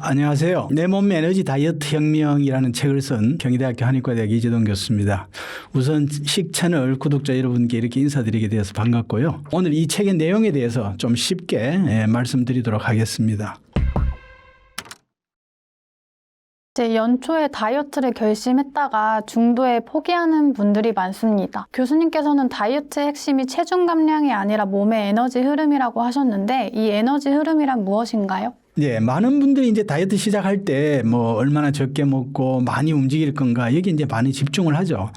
안녕하세요. 내 몸 에너지 다이어트 혁명이라는 책을 쓴 경희대학교 한의과대학 이재동 교수입니다. 우선 식채널 구독자 여러분께 이렇게 인사드리게 되어서 반갑고요. 오늘 이 책의 내용에 대해서 좀 쉽게 말씀드리도록 하겠습니다. 연초에 다이어트를 결심했다가 중도에 포기하는 분들이 많습니다. 교수님께서는 다이어트의 핵심이 체중 감량이 아니라 몸의 에너지 흐름이라고 하셨는데 이 에너지 흐름이란 무엇인가요? 네, 많은 분들이 이제 다이어트 시작할 때 뭐 얼마나 적게 먹고 많이 움직일 건가 여기 이제 많이 집중을 하죠.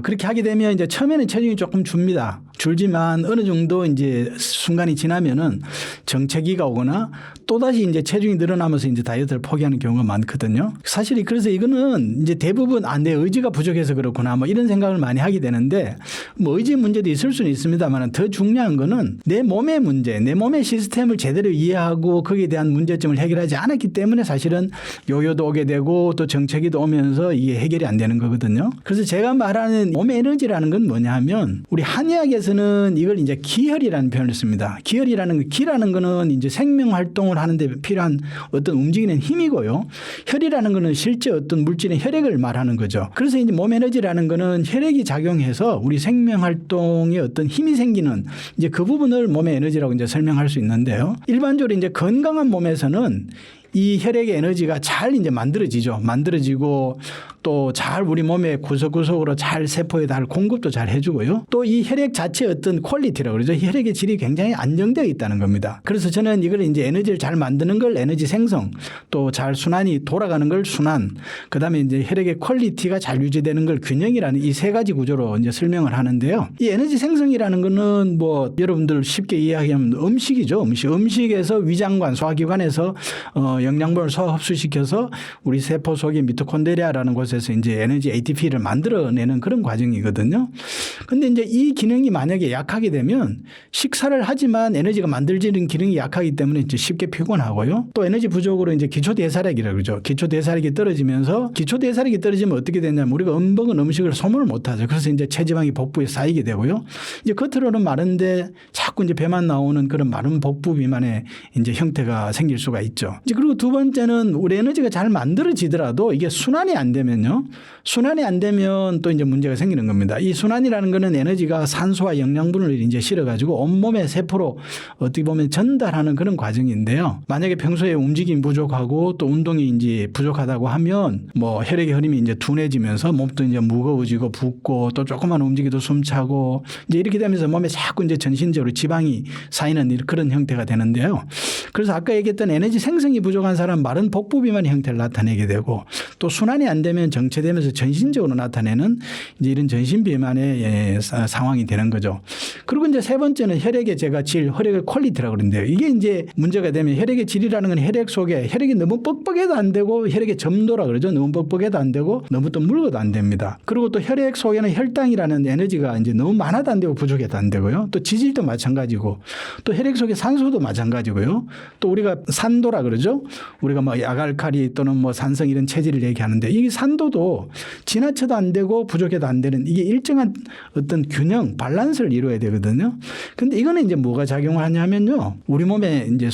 그렇게 하게 되면 이제 처음에는 체중이 조금 줍니다. 줄지만 어느 정도 이제 순간이 지나면은 정체기가 오거나 또다시 이제 체중이 늘어나면서 이제 다이어트를 포기하는 경우가 많거든요. 사실 그래서 이거는 이제 대부분 내 의지가 부족해서 그렇구나 뭐 이런 생각을 많이 하게 되는데 뭐 의지 문제도 있을 수는 있습니다만 더 중요한 거는 내 몸의 문제, 내 몸의 시스템을 제대로 이해하고 거기에 대한 문제점을 해결하지 않았기 때문에 사실은 요요도 오게 되고 또 정체기도 오면서 이게 해결이 안 되는 거거든요. 그래서 제가 말하는 몸의 에너지라는 건 뭐냐 하면 우리 한의학에서는 이걸 이제 기혈이라는 표현을 씁니다. 기라는 거는 이제 생명 활동을 하는데 필요한 어떤 움직이는 힘이고요. 혈이라는 거는 실제 어떤 물질의 혈액을 말하는 거죠. 그래서 이제 몸 에너지라는 거는 혈액이 작용해서 우리 생명 활동에 어떤 힘이 생기는 이제 그 부분을 몸의 에너지라고 이제 설명할 수 있는데요. 일반적으로 이제 건강한 몸에서는 이 혈액의 에너지가 잘 이제 만들어지죠. 만들어지고 또 잘 우리 몸의 구석구석으로 잘 세포에 달 공급도 잘 해주고요. 또 이 혈액 자체의 어떤 퀄리티라고 그러죠. 혈액의 질이 굉장히 안정되어 있다는 겁니다. 그래서 저는 이걸 이제 에너지를 잘 만드는 걸 에너지 생성, 또 잘 순환이 돌아가는 걸 순환, 그다음에 이제 혈액의 퀄리티가 잘 유지되는 걸 균형이라는 이 세 가지 구조로 이제 설명을 하는데요. 이 에너지 생성이라는 거는 뭐 여러분들 쉽게 이야기하면 음식이죠. 음식에서 위장관, 소화기관에서 영양분을 소화 흡수시켜서 우리 세포 속의 미토콘드리아라는 곳에서 이제 에너지 ATP를 만들어내는 그런 과정이거든요. 근데 이제 이 기능이 만약에 약하게 되면 식사를 하지만 에너지가 만들어지는 기능이 약하기 때문에 이제 쉽게 피곤하고요. 또 에너지 부족으로 이제 기초대사량이라고 그러죠. 기초대사량이 떨어지면서 기초대사량이 떨어지면 어떻게 되냐면 우리가 먹은 음식을 소모를 못 하죠. 그래서 이제 체지방이 복부에 쌓이게 되고요. 이제 겉으로는 마른데 자꾸 이제 배만 나오는 그런 마른 복부 비만의 이제 형태가 생길 수가 있죠. 이제 그리고 두 번째는 우리 에너지가 잘 만들어지더라도 이게 순환이 안 되면요. 순환이 안 되면 또 이제 문제가 생기는 겁니다. 이 순환이라는 거는 에너지가 산소와 영양분을 이제 실어가지고 온몸의 세포로 어떻게 보면 전달하는 그런 과정인데요. 만약에 평소에 움직임이 부족하고 또 운동이 이제 부족하다고 하면 뭐 혈액의 흐름이 이제 둔해지면서 몸도 이제 무거워지고 붓고 또 조금만 움직여도 숨차고 이제 이렇게 되면서 몸에 자꾸 이제 전신적으로 지방이 쌓이는 그런 형태가 되는데요. 그래서 아까 얘기했던 에너지 생성이 부족한 사람 마른 복부 비만의 형태를 나타내게 되고 또 순환이 안 되면 정체되면서 전신적으로 나타내는 이제 이런 전신 비만의 상황이 되는 거죠. 그리고 이제 세 번째는 혈액의 혈액의 퀄리티라고 그러는데요. 이게 이제 문제가 되면 혈액의 질이라는 건 혈액 속에 혈액이 너무 뻑뻑해도 안 되고 혈액의 점도라 그러죠. 너무 뻑뻑해도 안 되고 너무 또 묽어도 안 됩니다. 그리고 또 혈액 속에는 혈당이라는 에너지가 이제 너무 많아도 안 되고 부족해도 안 되고요. 또 지질도 마찬가지고 또 혈액 속에 산소도 마찬가지고요. 또 우리가 산도라 그러죠. 우리가 뭐 약알칼리 또는 뭐 산성 이런 체질을 얘기하는데 이 산도도 지나쳐도 안 되고 부족해도 안 되는 이게 일정한 어떤 균형, 밸런스를 이루어야 되거든요. 근데 이거는 이제 뭐가 작용을 하냐면요. 우리 몸에 이제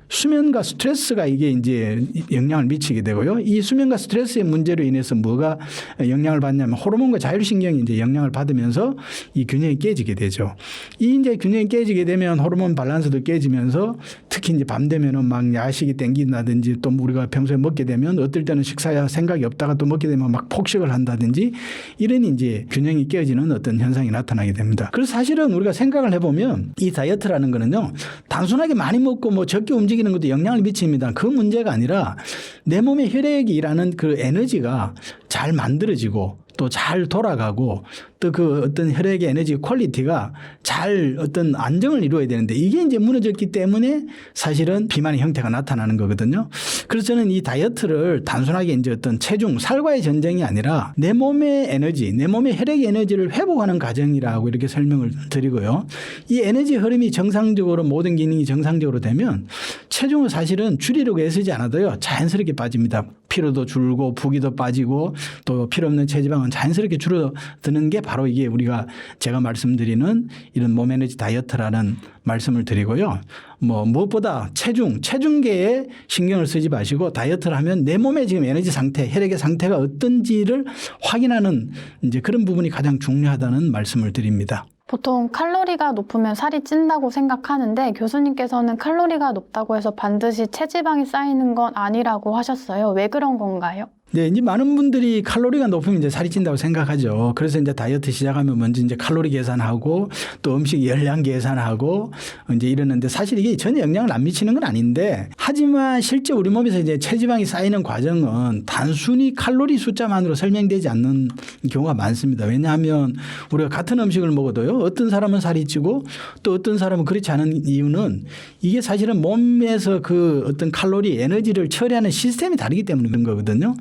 수면과 스트레스가 이게 이제 영향을 미치게 되고요. 이 수면과 스트레스의 문제로 인해서 뭐가 영향을 받냐면 호르몬과 자율신경이 이제 영향을 받으면서 이 균형이 깨지게 되죠. 이 이제 균형이 깨지게 되면 호르몬 밸런스도 깨지면서 특히 이제 밤 되면은 막 야식이 땡긴다든지 또 우리가 평소에 먹게 되면 어떨 때는 식사야 생각이 없다가 또 먹게 되면 막 폭식을 한다든지 이런 이제 균형이 깨지는 어떤 현상이 나타나게 됩니다. 그래서 사실은 우리가 생각을 해보면 이 다이어트라는 거는요. 단순하게 많이 먹고 뭐 적게 움직이는 것도 영향을 미칩니다. 그 문제가 아니라 내 몸의 혈액이라는 그 에너지가 잘 만들어지고 또 잘 돌아가고 또 그 어떤 혈액의 에너지 퀄리티가 잘 어떤 안정을 이루어야 되는데 이게 이제 무너졌기 때문에 사실은 비만의 형태가 나타나는 거거든요. 그래서 저는 이 다이어트를 단순하게 이제 어떤 체중, 살과의 전쟁이 아니라 내 몸의 에너지, 내 몸의 혈액의 에너지를 회복하는 과정이라고 이렇게 설명을 드리고요. 이 에너지 흐름이 정상적으로 모든 기능이 정상적으로 되면 체중을 사실은 줄이려고 애쓰지 않아도요. 자연스럽게 빠집니다. 피로도 줄고 부기도 빠지고 또 필요 없는 체지방은 자연스럽게 줄어드는 게 바로 이게 우리가 제가 말씀드리는 이런 몸 에너지 다이어트라는 말씀을 드리고요. 무엇보다 체중계에 신경을 쓰지 마시고 다이어트를 하면 내 몸의 지금 에너지 상태, 혈액의 상태가 어떤지를 확인하는 이제 그런 부분이 가장 중요하다는 말씀을 드립니다. 보통 칼로리가 높으면 살이 찐다고 생각하는데 교수님께서는 칼로리가 높다고 해서 반드시 체지방이 쌓이는 건 아니라고 하셨어요. 왜 그런 건가요? 네, 이제 많은 분들이 칼로리가 높으면 이제 살이 찐다고 생각하죠. 그래서 이제 다이어트 시작하면 먼저 이제 칼로리 계산하고 또 음식 열량 계산하고 이제 이러는데 사실 이게 전혀 영향을 안 미치는 건 아닌데 하지만 실제 우리 몸에서 이제 체지방이 쌓이는 과정은 단순히 칼로리 숫자만으로 설명되지 않는 경우가 많습니다. 왜냐하면 우리가 같은 음식을 먹어도요. 어떤 사람은 살이 찌고 또 어떤 사람은 그렇지 않은 이유는 이게 사실은 몸에서 그 어떤 칼로리 에너지를 처리하는 시스템이 다르기 때문에 그런 거거든요.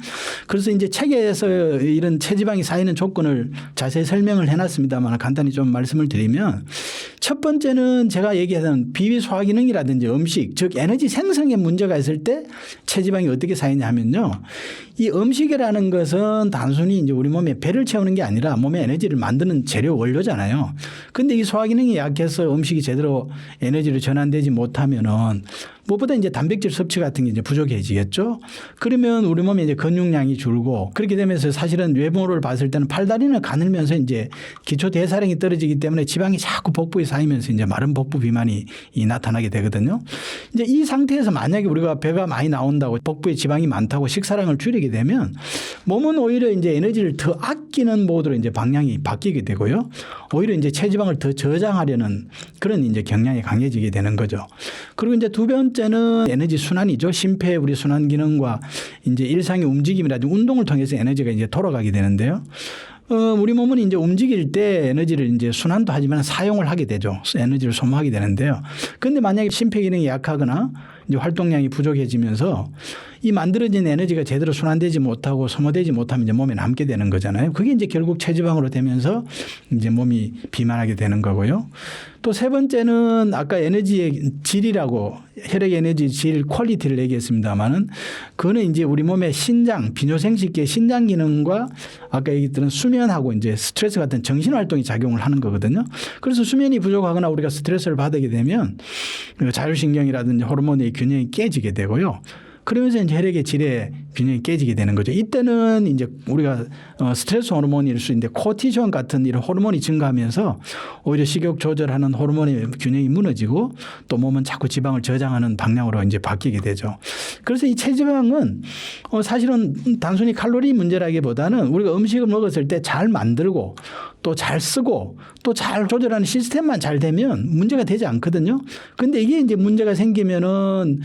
그래서 이제 책에서 이런 체지방이 쌓이는 조건을 자세히 설명을 해놨습니다만 간단히 좀 말씀을 드리면 첫 번째는 제가 얘기하던 비소화기능이라든지 음식 즉 에너지 생성에 문제가 있을 때 체지방이 어떻게 쌓이냐 하면요. 이 음식이라는 것은 단순히 이제 우리 몸에 배를 채우는 게 아니라 몸에 에너지를 만드는 재료 원료잖아요. 근데 이 소화기능이 약해서 음식이 제대로 에너지로 전환되지 못하면은 무엇보다 이제 단백질 섭취 같은 게 이제 부족해지겠죠. 그러면 우리 몸에 이제 근육량이 줄고 그렇게 되면서 사실은 외모를 봤을 때는 팔다리는 가늘면서 이제 기초 대사량이 떨어지기 때문에 지방이 자꾸 복부에 쌓이면서 이제 마른 복부 비만이 나타나게 되거든요. 이제 이 상태에서 만약에 우리가 배가 많이 나온다고 복부에 지방이 많다고 식사량을 줄이게 되면 몸은 오히려 이제 에너지를 더 아끼는 모드로 이제 방향이 바뀌게 되고요. 오히려 이제 체지방을 더 저장하려는 그런 이제 경향이 강해지게 되는 거죠. 그리고 이제 두 번째는 에너지 순환이죠. 심폐 우리 순환 기능과 이제 일상의 움직임이라든지 운동을 통해서 에너지가 이제 돌아가게 되는데요. 우리 몸은 이제 움직일 때 에너지를 이제 순환도 하지만 사용을 하게 되죠. 에너지를 소모하게 되는데요. 그런데 만약에 심폐 기능이 약하거나 이제 활동량이 부족해지면서 이 만들어진 에너지가 제대로 순환되지 못하고 소모되지 못하면 이제 몸에 남게 되는 거잖아요. 그게 이제 결국 체지방으로 되면서 이제 몸이 비만하게 되는 거고요. 또 세 번째는 아까 에너지의 질이라고 혈액 에너지 질 퀄리티를 얘기했습니다만은 그거는 이제 우리 몸의 신장, 비뇨생식계 신장 기능과 아까 얘기했던 수면하고 이제 스트레스 같은 정신 활동이 작용을 하는 거거든요. 그래서 수면이 부족하거나 우리가 스트레스를 받게 되면 자율신경이라든지 호르몬의 균형이 깨지게 되고요. 그러면서 이제 혈액의 질의 균형이 깨지게 되는 거죠. 이때는 이제 우리가 스트레스 호르몬일 수 있는데 코티졸 같은 이런 호르몬이 증가하면서 오히려 식욕 조절하는 호르몬의 균형이 무너지고 또 몸은 자꾸 지방을 저장하는 방향으로 이제 바뀌게 되죠. 그래서 이 체지방은 사실은 단순히 칼로리 문제라기보다는 우리가 음식을 먹었을 때 잘 만들고 또 잘 쓰고 또 잘 조절하는 시스템만 잘 되면 문제가 되지 않거든요. 근데 이게 이제 문제가 생기면은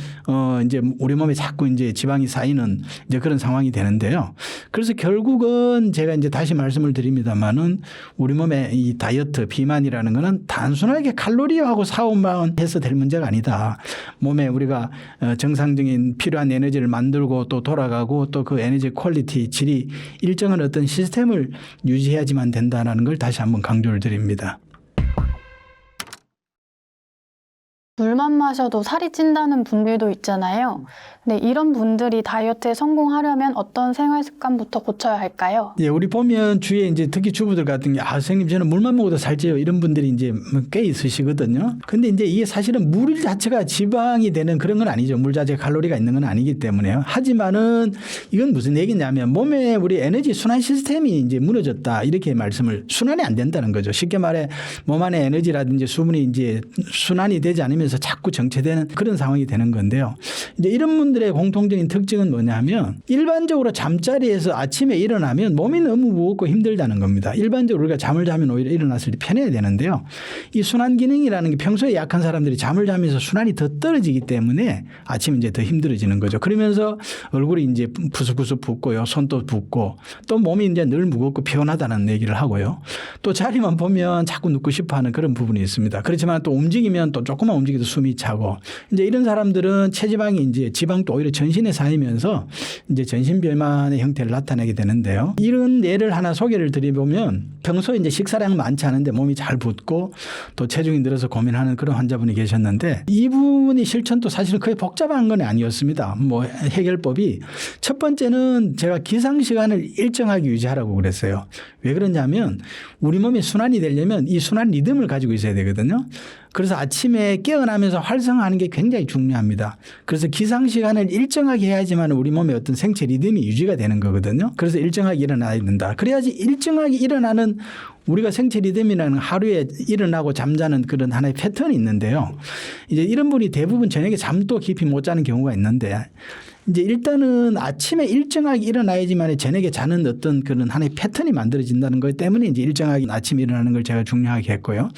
이제 우리 몸에 자꾸 이제 지방이 쌓이는 이제 그런 상황이 되는데요. 그래서 결국은 제가 이제 다시 말씀을 드립니다만은 우리 몸의 이 다이어트 비만이라는 거는 단순하게 칼로리하고 사업만 해서 될 문제가 아니다. 몸에 우리가 정상적인 필요한 에너지를 만들고 또 돌아가고 또 그 에너지 퀄리티 질이 일정한 어떤 시스템을 유지해야지만 된다는 걸 다시 한번 강조를 드립니다. 물만 마셔도 살이 찐다는 분들도 있잖아요. 근데 이런 분들이 다이어트에 성공하려면 어떤 생활 습관부터 고쳐야 할까요? 예, 우리 보면 주위에 이제 특히 주부들 같은 게 선생님 저는 물만 먹어도 살찌요 이런 분들이 이제 꽤 있으시거든요. 근데 이제 이게 사실은 물 자체가 지방이 되는 그런 건 아니죠. 물 자체가 칼로리가 있는 건 아니기 때문에요. 하지만은 이건 무슨 얘기냐면 몸에 우리 에너지 순환 시스템이 이제 무너졌다 이렇게 말씀을 순환이 안 된다는 거죠. 쉽게 말해 몸 안에 에너지라든지 수분이 이제 순환이 되지 않으면서 자꾸 정체되는 그런 상황이 되는 건데요. 이제 이런 분들의 공통적인 특징은 뭐냐면 일반적으로 잠자리에서 아침에 일어나면 몸이 너무 무겁고 힘들다는 겁니다. 일반적으로 우리가 잠을 자면 오히려 일어났을 때 편해야 되는데요. 이 순환 기능이라는 게 평소에 약한 사람들이 잠을 자면서 순환이 더 떨어지기 때문에 아침에 이제 더 힘들어지는 거죠. 그러면서 얼굴이 이제 부스부스 붓고요. 손도 붓고 또 몸이 이제 늘 무겁고 피곤하다는 얘기를 하고요. 또 자리만 보면 자꾸 눕고 싶어 하는 그런 부분이 있습니다. 그렇지만 또 움직이면 또 조금만 움직여도 얘기도 숨이 차고 이제 이런 사람들은 체지방이 이제 지방도 오히려 전신에 쌓이면서 이제 전신 비만의 형태를 나타내게 되는데요. 이런 예를 하나 소개를 드리보면 평소에 이제 식사량 많지 않은데 몸이 잘 붓고 또 체중이 늘어서 고민하는 그런 환자분이 계셨는데 이분이 실천도 사실은 거의 복잡한 건 아니었습니다. 뭐 해결법이 첫 번째는 제가 기상 시간을 일정하게 유지하라고 그랬어요. 왜 그러냐면 우리 몸이 순환이 되려면 이 순환 리듬을 가지고 있어야 되거든요. 그래서 아침에 깨어나면서 활성화하는 게 굉장히 중요합니다. 그래서 기상 시간을 일정하게 해야지만 우리 몸의 어떤 생체 리듬이 유지가 되는 거거든요. 그래서 일정하게 일어나야 된다. 그래야지 일정하게 일어나는 우리가 생체 리듬이라는 하루에 일어나고 잠자는 그런 하나의 패턴이 있는데요. 이제 이런 분이 대부분 저녁에 잠도 깊이 못 자는 경우가 있는데 이제 일단은 아침에 일정하게 일어나야지만 저녁에 자는 어떤 그런 하나의 패턴이 만들어진다는 것 때문에 이제 일정하게 아침에 일어나는 걸 제가 중요하게 했고요.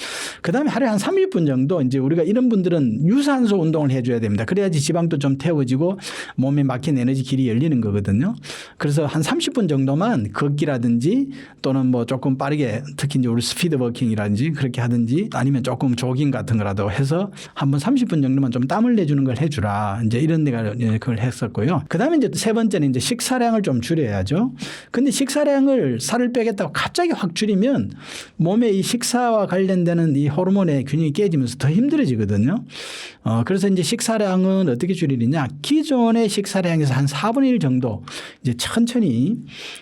그다음에 하루에 한 30분 정도 이제 우리가 이런 분들은 유산소 운동을 해줘야 됩니다. 그래야지 지방도 좀 태워지고 몸에 막힌 에너지 길이 열리는 거거든요. 그래서 한 30분 정도만 걷기라든지 또는 뭐 조금 빠르게 특히 이제 우리 스피드 워킹이라든지 그렇게 하든지 아니면 조금 조깅 같은 거라도 해서 한번 30분 정도만 좀 땀을 내주는 걸 해주라. 이제 이런 데가 그걸 했었고요. 그다음에 이제 세 번째는 이제 식사량을 좀 줄여야죠. 근데 식사량을 살을 빼겠다고 갑자기 확 줄이면 몸에 이 식사와 관련되는 이 호르몬의 균형이 깨지면서 더 힘들어지거든요. 그래서 이제 식사량은 어떻게 줄이느냐. 기존의 식사량에서 한 4분의 1 정도 이제 천천히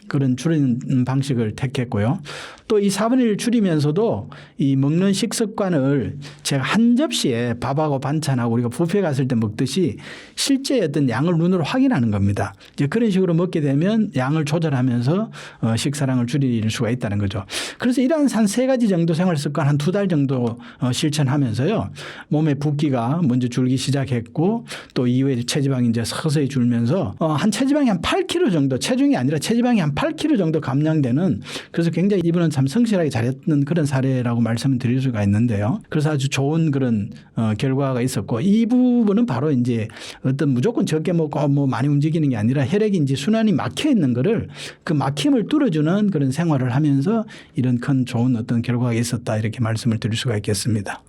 그런 줄이는 방식을 택했고요. 또 이 4분의 1 줄이면서도 이 먹는 식습관을 제가 한 접시에 밥하고 반찬하고 우리가 뷔페 갔을 때 먹듯이 실제 어떤 양을 눈으로 확인하는 겁니다. 이제 그런 식으로 먹게 되면 양을 조절하면서 식사량을 줄일 수가 있다는 거죠. 그래서 이러한 한 3가지 정도 생활 습관 한 2달 정도 실천하면서요. 몸의 붓기가 먼저 줄기 시작했고 또 이후에 체지방이 이제 서서히 줄면서 한 체지방이 한 8kg 정도 체중이 아니라 체지방이 한 8kg 정도 감량되는 그래서 굉장히 이분은 참 성실하게 잘했던 그런 사례라고 말씀을 드릴 수가 있는데요. 그래서 아주 좋은 그런 결과가 있었고 이 부분은 바로 이제 어떤 무조건 적게 먹고 뭐 많이 움직이는 게 아니라 혈액이 이제 순환이 막혀 있는 거를 그 막힘을 뚫어주는 그런 생활을 하면서 이런 큰 좋은 어떤 결과가 있었다 이렇게 말씀을 드릴 수가 있겠습니다.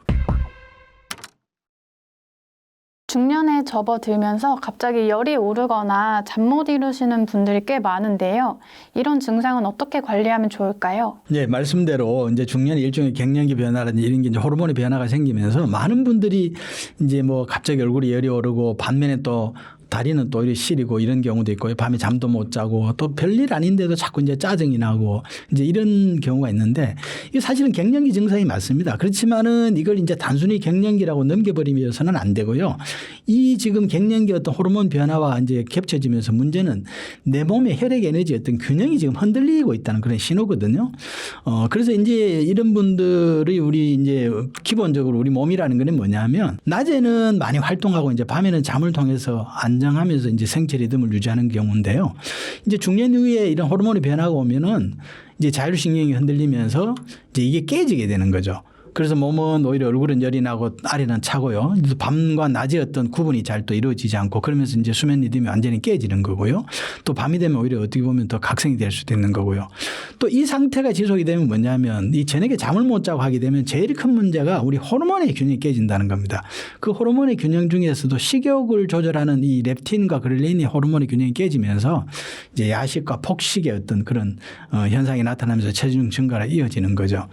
중년에 접어들면서 갑자기 열이 오르거나 잠 못 이루시는 분들이 꽤 많은데요. 이런 증상은 어떻게 관리하면 좋을까요? 네, 말씀대로 이제 중년에 일종의 갱년기 변화라든지 이런 게 이제 호르몬의 변화가 생기면서 많은 분들이 이제 뭐 갑자기 얼굴에 열이 오르고 반면에 또 다리는 또 오히려 시리고 이런 경우도 있고요. 밤에 잠도 못 자고 또 별일 아닌데도 자꾸 이제 짜증이 나고 이제 이런 경우가 있는데 이게 사실은 갱년기 증상이 맞습니다. 그렇지만은 이걸 이제 단순히 갱년기라고 넘겨버리면서는 안 되고요. 이 지금 갱년기 어떤 호르몬 변화와 이제 겹쳐지면서 문제는 내 몸의 혈액 에너지 어떤 균형이 지금 흔들리고 있다는 그런 신호거든요. 그래서 이제 이런 분들이 우리 이제 기본적으로 우리 몸이라는 건 뭐냐면 낮에는 많이 활동하고 이제 밤에는 잠을 통해서 안정하면서 이제 생체 리듬을 유지하는 경우인데요. 이제 중년 이후에 이런 호르몬이 변화가 오면은 이제 자율신경이 흔들리면서 이제 이게 깨지게 되는 거죠. 그래서 몸은 오히려 얼굴은 열이 나고 아래는 차고요. 밤과 낮의 어떤 구분이 잘 또 이루어지지 않고 그러면서 이제 수면 리듬이 완전히 깨지는 거고요. 또 밤이 되면 오히려 어떻게 보면 더 각성이 될 수도 있는 거고요. 또 이 상태가 지속이 되면 뭐냐면 이 저녁에 잠을 못 자고 하게 되면 제일 큰 문제가 우리 호르몬의 균형이 깨진다는 겁니다. 그 호르몬의 균형 중에서도 식욕을 조절하는 이 렙틴과 그렐린의 호르몬의 균형이 깨지면서 이제 야식과 폭식의 어떤 그런 현상이 나타나면서 체중 증가로 이어지는 거죠.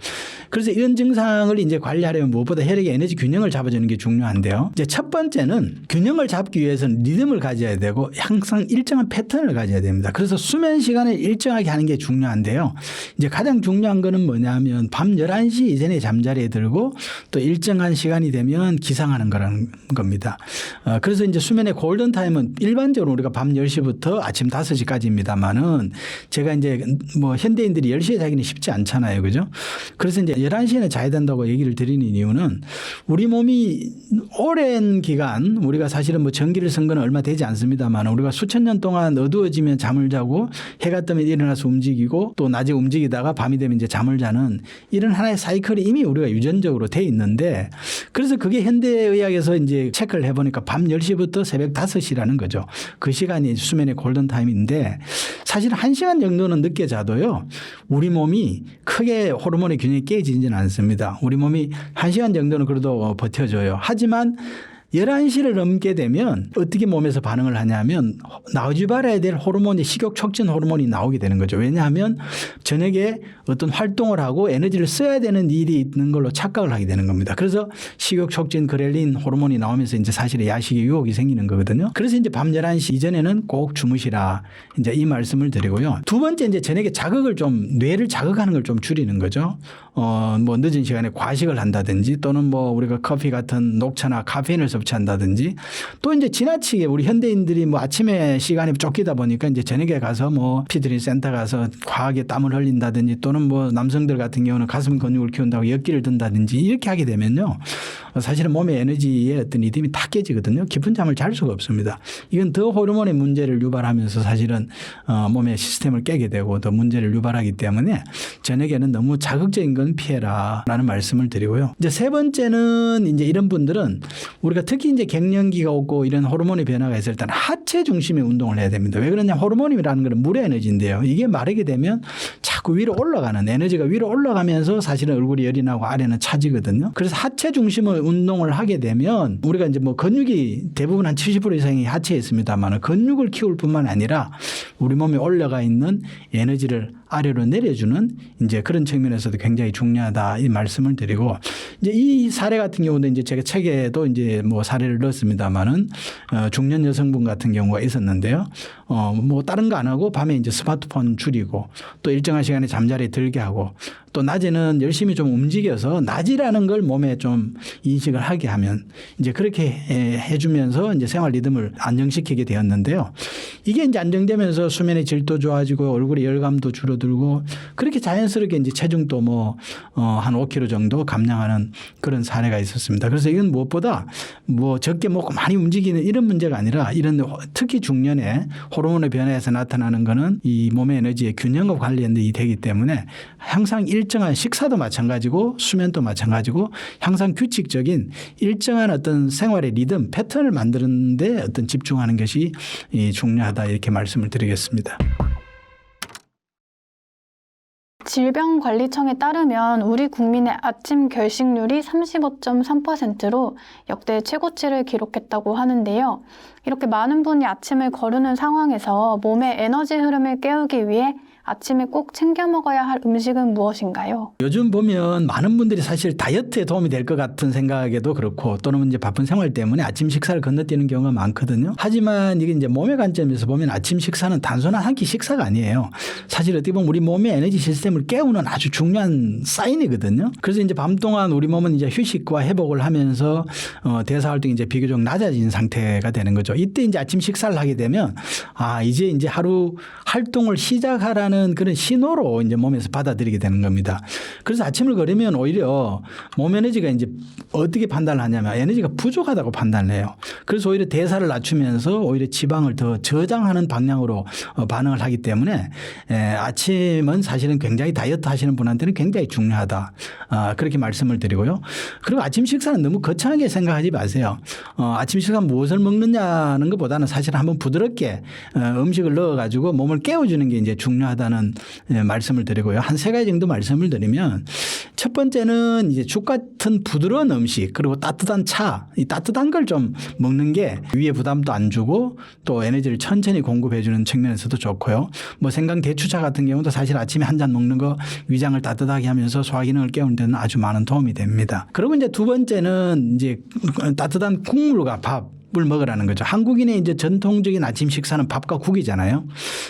그래서 이런 증상을 이제 관리하려면 무엇보다 혈액의 에너지 균형을 잡아주는 게 중요한데요. 이제 첫 번째는 균형을 잡기 위해서는 리듬을 가져야 되고 항상 일정한 패턴을 가져야 됩니다. 그래서 수면 시간을 일정하게 하는 게 중요한데요. 이제 가장 중요한 거는 뭐냐면 밤 11시 이전에 잠자리에 들고 또 일정한 시간이 되면 기상하는 거라는 겁니다. 그래서 이제 수면의 골든 타임은 일반적으로 우리가 밤 10시부터 아침 5시까지입니다만은 제가 이제 뭐 현대인들이 10시에 자기는 쉽지 않잖아요. 그죠? 그래서 이제 11시에는 자야 된다고 얘기를 드리는 이유는 우리 몸이 오랜 기간 우리가 사실은 뭐 전기를 쓴 건 얼마 되지 않습니다만 우리가 수천 년 동안 어두워지면 잠을 자고 해가 뜨면 일어나서 움직이고 또 낮에 움직이다가 밤이 되면 이제 잠을 자는 이런 하나의 사이클이 이미 우리가 유전적으로 돼 있는데 그래서 그게 현대의학에서 이제 체크를 해보니까 밤 10시부터 새벽 5시라는 거죠. 그 시간이 수면의 골든타임인데 사실 1시간 정도는 늦게 자도요. 우리 몸이 크게 호르몬의 균형이 깨지지는 않습니다. 우리 몸이 1시간 정도는 그래도 버텨줘요. 하지만 11시를 넘게 되면 어떻게 몸에서 반응을 하냐면 나오지 말아야 될 호르몬이 식욕 촉진 호르몬이 나오게 되는 거죠. 왜냐하면 저녁에 어떤 활동을 하고 에너지를 써야 되는 일이 있는 걸로 착각을 하게 되는 겁니다. 그래서 식욕 촉진 그렐린 호르몬이 나오면서 이제 사실은 야식의 유혹이 생기는 거거든요. 그래서 이제 밤 11시 이전에는 꼭 주무시라 이제 이 말씀을 드리고요. 두 번째 이제 저녁에 자극을 좀 뇌를 자극하는 걸 좀 줄이는 거죠. 뭐 늦은 시간에 과식을 한다든지 또는 뭐 우리가 커피 같은 녹차나 카페인을 섭취한다든지 또 이제 지나치게 우리 현대인들이 뭐 아침에 시간이 쫓기다 보니까 이제 저녁에 가서 뭐 피트니스 센터 가서 과하게 땀을 흘린다든지 또는 뭐 남성들 같은 경우는 가슴 근육을 키운다고 역기를 든다든지 이렇게 하게 되면요. 사실은 몸의 에너지의 어떤 리듬이 다 깨지거든요. 깊은 잠을 잘 수가 없습니다. 이건 더 호르몬의 문제를 유발하면서 사실은 몸의 시스템을 깨게 되고 더 문제를 유발하기 때문에 저녁에는 너무 자극적인 건 피해라라는 말씀을 드리고요. 이제 세 번째는 이제 이런 분들은 우리가 특히 이제 갱년기가 오고 이런 호르몬의 변화가 있을 때는 하체 중심의 운동을 해야 됩니다. 왜 그러냐? 호르몬이라는 건 물의 에너지인데요. 이게 마르게 되면 자꾸 위로 올라가는 에너지가 위로 올라가면서 사실은 얼굴이 열이 나고 아래는 차지거든요. 그래서 하체 중심의 운동을 하게 되면 우리가 이제 뭐 근육이 대부분 한 70% 이상이 하체에 있습니다만 근육을 키울 뿐만 아니라 우리 몸에 올라가 있는 에너지를 아래로 내려주는 이제 그런 측면에서도 굉장히 중요하다 이 말씀을 드리고 이제 이 사례 같은 경우도 이제 제가 책에도 이제 뭐 사례를 넣었습니다만은 중년 여성분 같은 경우가 있었는데요. 뭐 다른 거 안 하고 밤에 이제 스마트폰 줄이고 또 일정한 시간에 잠자리에 들게 하고 또 낮에는 열심히 좀 움직여서 낮이라는 걸 몸에 좀 인식을 하게 하면 이제 그렇게 해주면서 이제 생활 리듬을 안정시키게 되었는데요. 이게 이제 안정되면서 수면의 질도 좋아지고 얼굴의 열감도 줄어들고 그렇게 자연스럽게 이제 체중도 뭐 한 5kg 정도 감량하는 그런 사례가 있었습니다. 그래서 이건 무엇보다 뭐 적게 먹고 많이 움직이는 이런 문제가 아니라 이런 특히 중년에 호르몬의 변화에서 나타나는 거는 이 몸의 에너지의 균형과 관련이 되기 때문에 항상 일정한 식사도 마찬가지고 수면도 마찬가지고 항상 규칙적인 일정한 어떤 생활의 리듬 패턴을 만드는 데 어떤 집중하는 것이 중요하다 이렇게 말씀을 드리겠습니다. 질병관리청에 따르면 우리 국민의 아침 결식률이 35.3%로 역대 최고치를 기록했다고 하는데요. 이렇게 많은 분이 아침을 거르는 상황에서 몸의 에너지 흐름을 깨우기 위해 아침에 꼭 챙겨 먹어야 할 음식은 무엇인가요? 요즘 보면 많은 분들이 사실 다이어트에 도움이 될 것 같은 생각에도 그렇고 또는 이제 바쁜 생활 때문에 아침 식사를 건너뛰는 경우가 많거든요. 하지만 이게 이제 몸의 관점에서 보면 아침 식사는 단순한 한 끼 식사가 아니에요. 사실 어떻게 보면 우리 몸의 에너지 시스템을 깨우는 아주 중요한 사인이거든요. 그래서 이제 밤 동안 우리 몸은 이제 휴식과 회복을 하면서 대사 활동이 이제 비교적 낮아진 상태가 되는 거죠. 이때 이제 아침 식사를 하게 되면 이제 하루 활동을 시작하라는 그런 신호로 이제 몸에서 받아들이게 되는 겁니다. 그래서 아침을 걸으면 오히려 몸 에너지가 이제 어떻게 판단을 하냐면 에너지가 부족하다고 판단을 해요. 그래서 오히려 대사를 낮추면서 오히려 지방을 더 저장하는 방향으로 반응을 하기 때문에 아침은 사실은 굉장히 다이어트 하시는 분한테는 굉장히 중요하다. 그렇게 말씀을 드리고요. 그리고 아침 식사는 너무 거창하게 생각하지 마세요. 아침 식사 무엇을 먹느냐는 것보다는 사실 한번 부드럽게 음식을 넣어가지고 몸을 깨워주는 게 이제 중요하다는 말씀을 드리고요. 한 3가지 정도 말씀을 드리면 첫 번째는 이제 죽 같은 부드러운 음식 그리고 따뜻한 차, 이 따뜻한 걸 좀 먹는 게 위에 부담도 안 주고 또 에너지를 천천히 공급해 주는 측면에서도 좋고요. 뭐 생강 대추차 같은 경우도 사실 아침에 한 잔 먹는 거 위장을 따뜻하게 하면서 소화 기능을 깨우는 데는 아주 많은 도움이 됩니다. 그리고 이제 두 번째는 이제 따뜻한 국물과 밥을 먹으라는 거죠. 한국인의 이제 전통적인 아침 식사는 밥과 국이잖아요.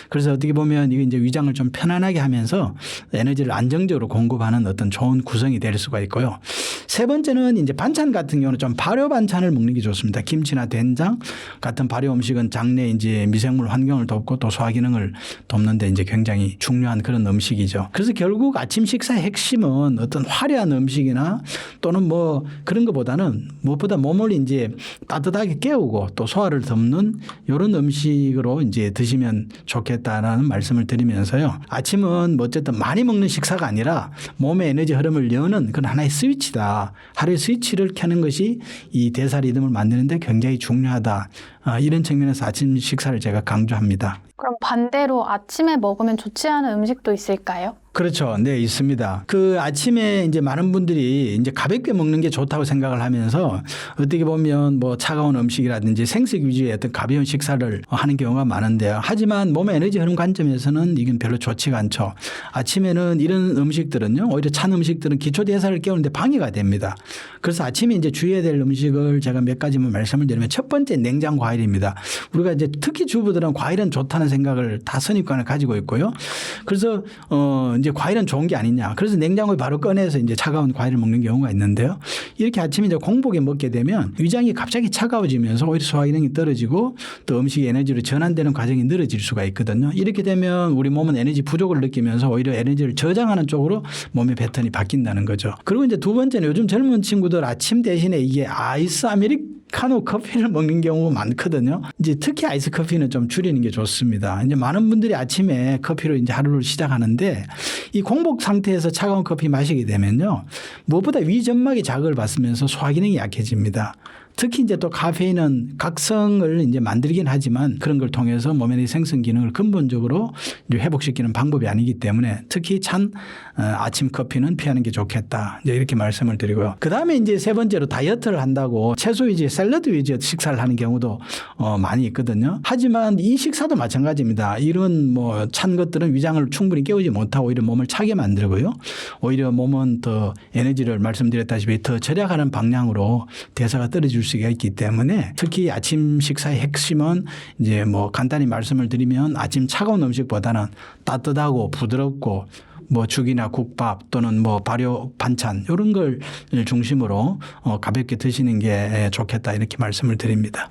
그래서 어떻게 보면 이게 이제 위장을 좀 편안하게 하면서 에너지를 안정적으로 공급하는 어떤 좋은 구성이 될 수가 있고요. 세 번째는 이제 반찬 같은 경우는 좀 발효 반찬을 먹는 게 좋습니다. 김치나 된장 같은 발효 음식은 장내 이제 미생물 환경을 돕고 또 소화 기능을 돕는데 이제 굉장히 중요한 그런 음식이죠. 그래서 결국 아침 식사의 핵심은 어떤 화려한 음식이나 또는 뭐 그런 것보다는 무엇보다 몸을 이제 따뜻하게 깨우고 또 소화를 돕는 이런 음식으로 이제 드시면 좋겠다라는 말씀을 드리면서요. 아침은 뭐 어쨌든 많이 먹는 식사가 아니라 몸의 에너지 흐름을 여는 그런 하나의 스위치다. 하루의 스위치를 켜는 것이 이 대사 리듬을 만드는데 굉장히 중요하다. 이런 측면에서 아침 식사를 제가 강조합니다. 그럼 반대로 아침에 먹으면 좋지 않은 음식도 있을까요? 그렇죠. 네, 있습니다. 그 아침에 이제 많은 분들이 이제 가볍게 먹는 게 좋다고 생각을 하면서 어떻게 보면 뭐 차가운 음식이라든지 생식 위주의 어떤 가벼운 식사를 하는 경우가 많은데요. 하지만 몸의 에너지 흐름 관점에서는 이건 별로 좋지가 않죠. 아침에는 이런 음식들은요, 오히려 찬 음식들은 기초 대사를 깨우는데 방해가 됩니다. 그래서 아침에 이제 주의해야 될 음식을 제가 몇 가지만 말씀을 드리면 첫 번째 냉장 과일입니다. 우리가 이제 특히 주부들은 과일은 좋다는 생각을 다 선입관을 가지고 있고요. 그래서 이제 과일은 좋은 게 아니냐. 그래서 냉장고에 바로 꺼내서 이제 차가운 과일을 먹는 경우가 있는데요. 이렇게 아침에 이제 공복에 먹게 되면 위장이 갑자기 차가워지면서 오히려 소화 기능이 떨어지고 또 음식이 에너지로 전환되는 과정이 늘어질 수가 있거든요. 이렇게 되면 우리 몸은 에너지 부족을 느끼면서 오히려 에너지를 저장하는 쪽으로 몸의 패턴이 바뀐다는 거죠. 그리고 이제 두 번째는 요즘 젊은 친구들 아침 대신에 이게 아이스 아메리카노 커피를 먹는 경우가 많거든요. 이제 특히 아이스 커피는 좀 줄이는 게 좋습니다. 이제 많은 분들이 아침에 커피로 이제 하루를 시작하는데 이 공복 상태에서 차가운 커피 마시게 되면요. 무엇보다 위점막이 자극을 받으면서 소화 기능이 약해집니다. 특히 이제 또 카페인은 각성을 이제 만들긴 하지만 그런 걸 통해서 몸의 생성 기능을 근본적으로 이제 회복시키는 방법이 아니기 때문에 특히 찬 아침 커피는 피하는 게 좋겠다. 이제 이렇게 말씀을 드리고요. 그 다음에 이제 세 번째로 다이어트를 한다고 채소 위주, 샐러드 위주 식사를 하는 경우도 많이 있거든요. 하지만 이 식사도 마찬가지입니다. 이런 뭐 찬 것들은 위장을 충분히 깨우지 못하고 오히려 몸을 차게 만들고요. 오히려 몸은 더 에너지를 말씀드렸다시피 더 절약하는 방향으로 대사가 떨어질 수가 있기 때문에 특히 아침 식사의 핵심은 이제 뭐 간단히 말씀을 드리면 아침 차가운 음식보다는 따뜻하고 부드럽고 뭐 죽이나 국밥 또는 뭐 발효 반찬 이런 걸 중심으로 가볍게 드시는 게 좋겠다 이렇게 말씀을 드립니다.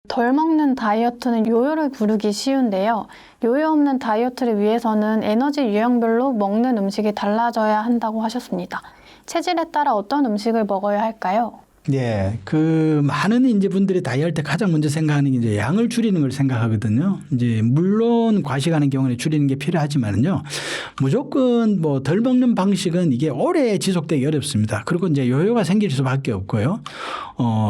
덜 먹는 다이어트는 요요를 부르기 쉬운데요. 요요 없는 다이어트를 위해서는 에너지 유형별로 먹는 음식이 달라져야 한다고 하셨습니다. 체질에 따라 어떤 음식을 먹어야 할까요? 예, 그 많은 이제 분들이 다이어트 때 가장 먼저 생각하는 게 이제 양을 줄이는 걸 생각하거든요. 이제 물론 과식하는 경우는 줄이는 게 필요하지만은요, 무조건 뭐 덜 먹는 방식은 이게 오래 지속되기 어렵습니다. 그리고 이제 요요가 생길 수밖에 없고요.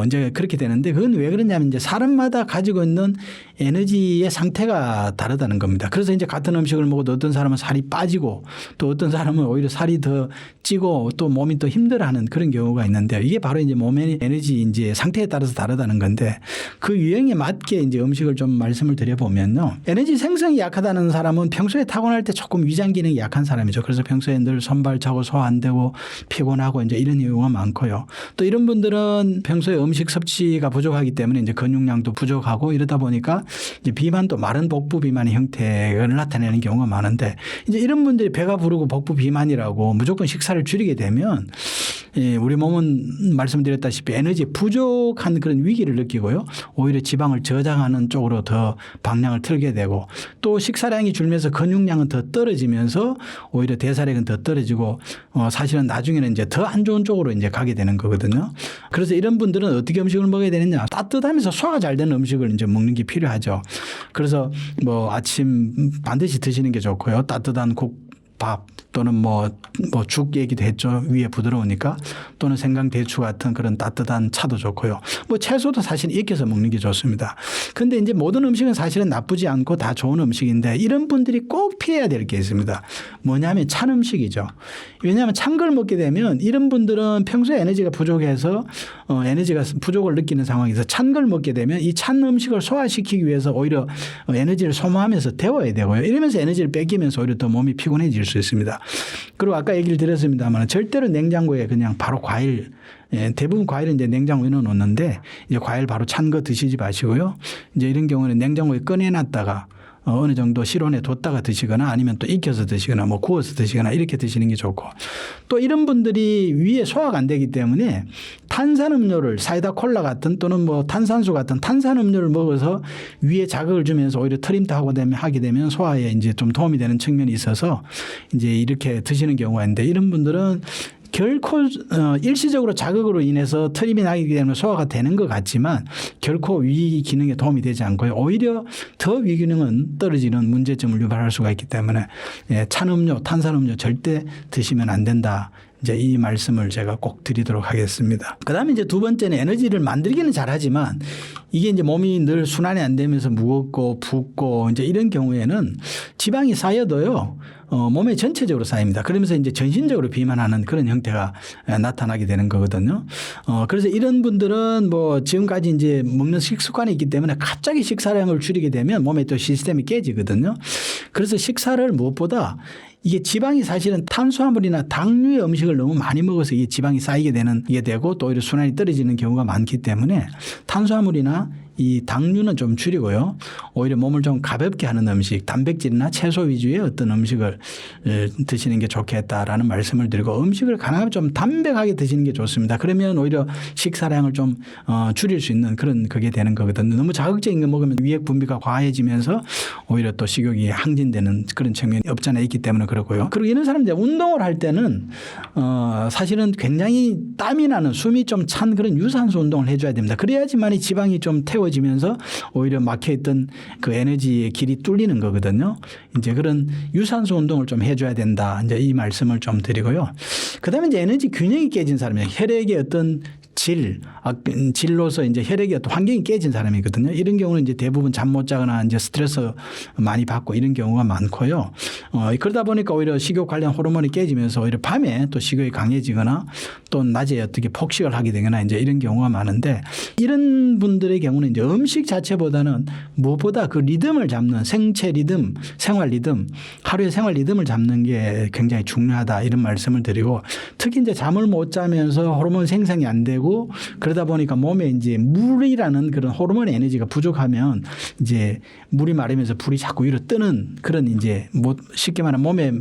이제 그렇게 되는데 그건 왜 그러냐면 이제 사람마다 가지고 있는 에너지의 상태가 다르다는 겁니다. 그래서 이제 같은 음식을 먹어도 어떤 사람은 살이 빠지고 또 어떤 사람은 오히려 살이 더 찌고 또 몸이 또 힘들어하는 그런 경우가 있는데요. 이게 바로 이제 몸의 에너지 이제 상태에 따라서 다르다는 건데 그 유형에 맞게 이제 음식을 좀 말씀을 드려보면요. 에너지 생성이 약하다는 사람은 평소에 타고날 때 조금 위장 기능이 약한 사람이죠. 그래서 평소에 늘 손발차고 소화 안 되고 피곤하고 이제 이런 이유가 많고요. 또 이런 분들은 평소에 음식 섭취가 부족하기 때문에 이제 근육량도 부족하고 이러다 보니까 이제 비만도 마른 복부 비만의 형태를 나타내는 경우가 많은데 이제 이런 분들이 배가 부르고 복부 비만이라고 무조건 식사를 줄이게 되면 우리 몸은 말씀드렸다시피 에너지 부족한 그런 위기를 느끼고요. 오히려 지방을 저장하는 쪽으로 더 방향을 틀게 되고 또 식사량이 줄면서 근육량은 더 떨어지면서 오히려 대사량은 더 떨어지고 사실은 나중에는 이제 더 안 좋은 쪽으로 이제 가게 되는 거거든요. 그래서 이런 분들은 어떻게 음식을 먹어야 되느냐. 따뜻하면서 소화가 잘 되는 음식을 이제 먹는 게 필요하죠. 그래서 뭐 아침 반드시 드시는 게 좋고요. 따뜻한 국밥 또는 뭐 죽 얘기도 했죠. 위에 부드러우니까 또는 생강 대추 같은 그런 따뜻한 차도 좋고요. 뭐 채소도 사실 익혀서 먹는 게 좋습니다. 근데 이제 모든 음식은 사실은 나쁘지 않고 다 좋은 음식인데 이런 분들이 꼭 피해야 될 게 있습니다. 뭐냐면 찬 음식이죠. 왜냐하면 찬 걸 먹게 되면 이런 분들은 평소에 에너지가 부족해서 에너지가 부족을 느끼는 상황에서 찬 걸 먹게 되면 이 찬 음식을 소화시키기 위해서 오히려 에너지를 소모하면서 데워야 되고요. 이러면서 에너지를 뺏기면서 오히려 더 몸이 피곤해질 수 있습니다. 그리고 아까 얘기를 드렸습니다만 절대로 냉장고에 그냥 바로 과일 대부분 과일은 이제 냉장고에 넣어놓는데 이제 과일 바로 찬 거 드시지 마시고요. 이제 이런 경우는 냉장고에 꺼내놨다가 어느 정도 실온에 뒀다가 드시거나 아니면 또 익혀서 드시거나 뭐 구워서 드시거나 이렇게 드시는 게 좋고 또 이런 분들이 위에 소화가 안 되기 때문에 탄산음료를 사이다 콜라 같은 또는 뭐 탄산수 같은 탄산음료를 먹어서 위에 자극을 주면서 오히려 트림도 하게 되면 소화에 이제 좀 도움이 되는 측면이 있어서 이제 이렇게 드시는 경우가 있는데 이런 분들은 결코 일시적으로 자극으로 인해서 트림이 나기 때문에 소화가 되는 것 같지만 결코 위 기능에 도움이 되지 않고요. 오히려 더 위 기능은 떨어지는 문제점을 유발할 수가 있기 때문에 찬 음료, 탄산음료 절대 드시면 안 된다. 이제 이 말씀을 제가 꼭 드리도록 하겠습니다. 그다음에 이제 두 번째는 에너지를 만들기는 잘하지만 이게 이제 몸이 늘 순환이 안 되면서 무겁고 붓고 이제 이런 경우에는 지방이 쌓여도요. 몸에 전체적으로 쌓입니다. 그러면서 이제 전신적으로 비만하는 그런 형태가 나타나게 되는 거거든요. 그래서 이런 분들은 뭐 지금까지 이제 먹는 식습관이 있기 때문에 갑자기 식사량을 줄이게 되면 몸에 또 시스템이 깨지거든요. 그래서 식사를 무엇보다 이게 지방이 사실은 탄수화물이나 당류의 음식을 너무 많이 먹어서 이게 지방이 쌓이게 되는 게 되고 또 오히려 순환이 떨어지는 경우가 많기 때문에 탄수화물이나 이 당류는 좀 줄이고요. 오히려 몸을 좀 가볍게 하는 음식, 단백질이나 채소 위주의 어떤 음식을 드시는 게 좋겠다라는 말씀을 드리고 음식을 가능하면 좀 담백하게 드시는 게 좋습니다. 그러면 오히려 식사량을 좀 줄일 수 있는 그런 그게 되는 거거든요. 너무 자극적인 거 먹으면 위액 분비가 과해지면서 오히려 또 식욕이 항진되는 그런 측면이 없지 않아 있기 때문에 그렇고요. 그리고 이런 사람들 운동을 할 때는 사실은 굉장히 땀이 나는 숨이 좀 찬 그런 유산소 운동을 해줘야 됩니다. 그래야지만 이 지방이 좀 태워지면서 오히려 막혀있던 그 에너지의 길이 뚫리는 거거든요. 이제 그런 유산소 운동을 좀 해줘야 된다. 이제 이 말씀을 좀 드리고요. 그다음에 이제 에너지 균형이 깨진 사람이에요. 혈액의 어떤 질로서 이제 혈액의 어떤 환경이 깨진 사람이거든요. 이런 경우는 이제 대부분 잠 못 자거나 이제 스트레스 많이 받고 이런 경우가 많고요. 그러다 보니까 오히려 식욕 관련 호르몬이 깨지면서 오히려 밤에 또 식욕이 강해지거나 또 낮에 어떻게 폭식을 하게 되거나 이제 이런 경우가 많은데 이런 분들의 경우는 이제 음식 자체보다는 무엇보다 그 리듬을 잡는 생체 리듬, 생활 리듬, 하루의 생활 리듬을 잡는 게 굉장히 중요하다 이런 말씀을 드리고 특히 이제 잠을 못 자면서 호르몬 생성이 안 되고 그러다 보니까 몸에 이제 물이라는 그런 호르몬 에너지가 부족하면 이제 물이 마르면서 불이 자꾸 위로 뜨는 그런 이제 쉽게 말하면 몸에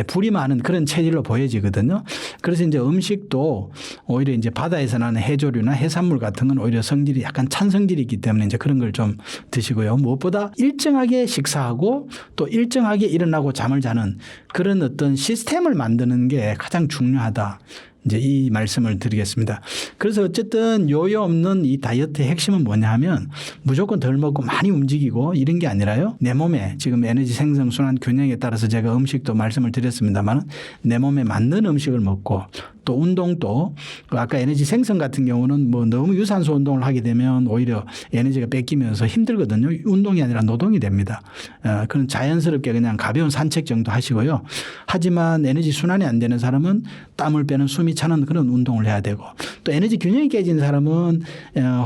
불이 많은 그런 체질로 보여지거든요. 그래서 이제 음식도 오히려 이제 바다에서 나는 해조류나 해산물 같은 건 오히려 성질이 약간 찬 성질이 있기 때문에 이제 그런 걸 좀 드시고요. 무엇보다 일정하게 식사하고 또 일정하게 일어나고 잠을 자는 그런 어떤 시스템을 만드는 게 가장 중요하다. 이제 이 말씀을 드리겠습니다. 그래서 어쨌든 요요 없는 이 다이어트의 핵심은 뭐냐 하면 무조건 덜 먹고 많이 움직이고 이런 게 아니라요. 내 몸에 지금 에너지 생성 순환 균형에 따라서 제가 음식도 말씀을 드렸습니다만 내 몸에 맞는 음식을 먹고 또 운동도 아까 에너지 생성 같은 경우는 뭐 너무 유산소 운동을 하게 되면 오히려 에너지가 뺏기면서 힘들거든요. 운동이 아니라 노동이 됩니다. 그런 자연스럽게 그냥 가벼운 산책 정도 하시고요. 하지만 에너지 순환이 안 되는 사람은 땀을 빼는 숨이 차는 그런 운동을 해야 되고 또 에너지 균형이 깨진 사람은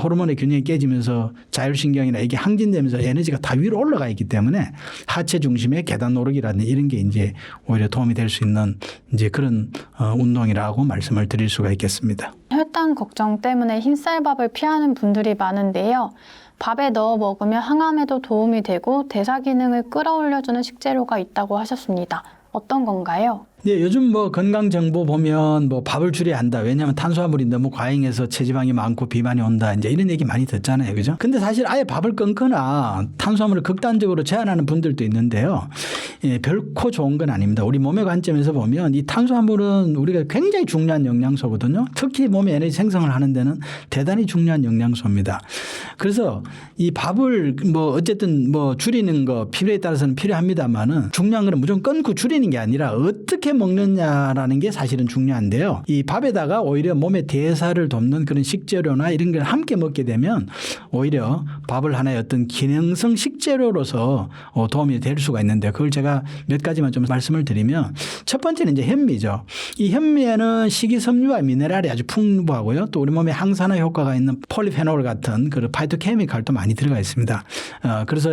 호르몬의 균형이 깨지면서 자율신경이나 이게 항진되면서 에너지가 다 위로 올라가 있기 때문에 하체 중심의 계단 오르기라든지 이런 게 이제 오히려 도움이 될 수 있는 이제 그런 운동이라고 말씀을 드릴 수가 있겠습니다. 혈당 걱정 때문에 흰쌀밥을 피하는 분들이 많은데요. 밥에 넣어 먹으면 항암에도 도움이 되고 대사 기능을 끌어올려주는 식재료가 있다고 하셨습니다. 어떤 건가요? 네, 요즘 뭐 건강 정보 보면 뭐 밥을 줄여야 한다. 왜냐하면 탄수화물이 너무 과잉해서 체지방이 많고 비만이 온다. 이제 이런 얘기 많이 듣잖아요. 그죠? 근데 사실 아예 밥을 끊거나 탄수화물을 극단적으로 제한하는 분들도 있는데요. 예, 결코 좋은 건 아닙니다. 우리 몸의 관점에서 보면 이 탄수화물은 우리가 굉장히 중요한 영양소거든요. 특히 몸의 에너지 생성을 하는 데는 대단히 중요한 영양소입니다. 그래서 이 밥을 뭐 어쨌든 뭐 줄이는 거 필요에 따라서는 필요합니다만은 중요한 건 무조건 끊고 줄이는 게 아니라 어떻게 먹느냐라는 게 사실은 중요한데요. 이 밥에다가 오히려 몸의 대사를 돕는 그런 식재료나 이런 걸 함께 먹게 되면 오히려 밥을 하나의 어떤 기능성 식재료로서 도움이 될 수가 있는데 그걸 제가 몇 가지만 좀 말씀을 드리면 첫 번째는 이제 현미죠. 이 현미에는 식이섬유와 미네랄이 아주 풍부하고요. 또 우리 몸에 항산화 효과가 있는 폴리페놀 같은 그런 파이토케미칼도 많이 들어가 있습니다. 그래서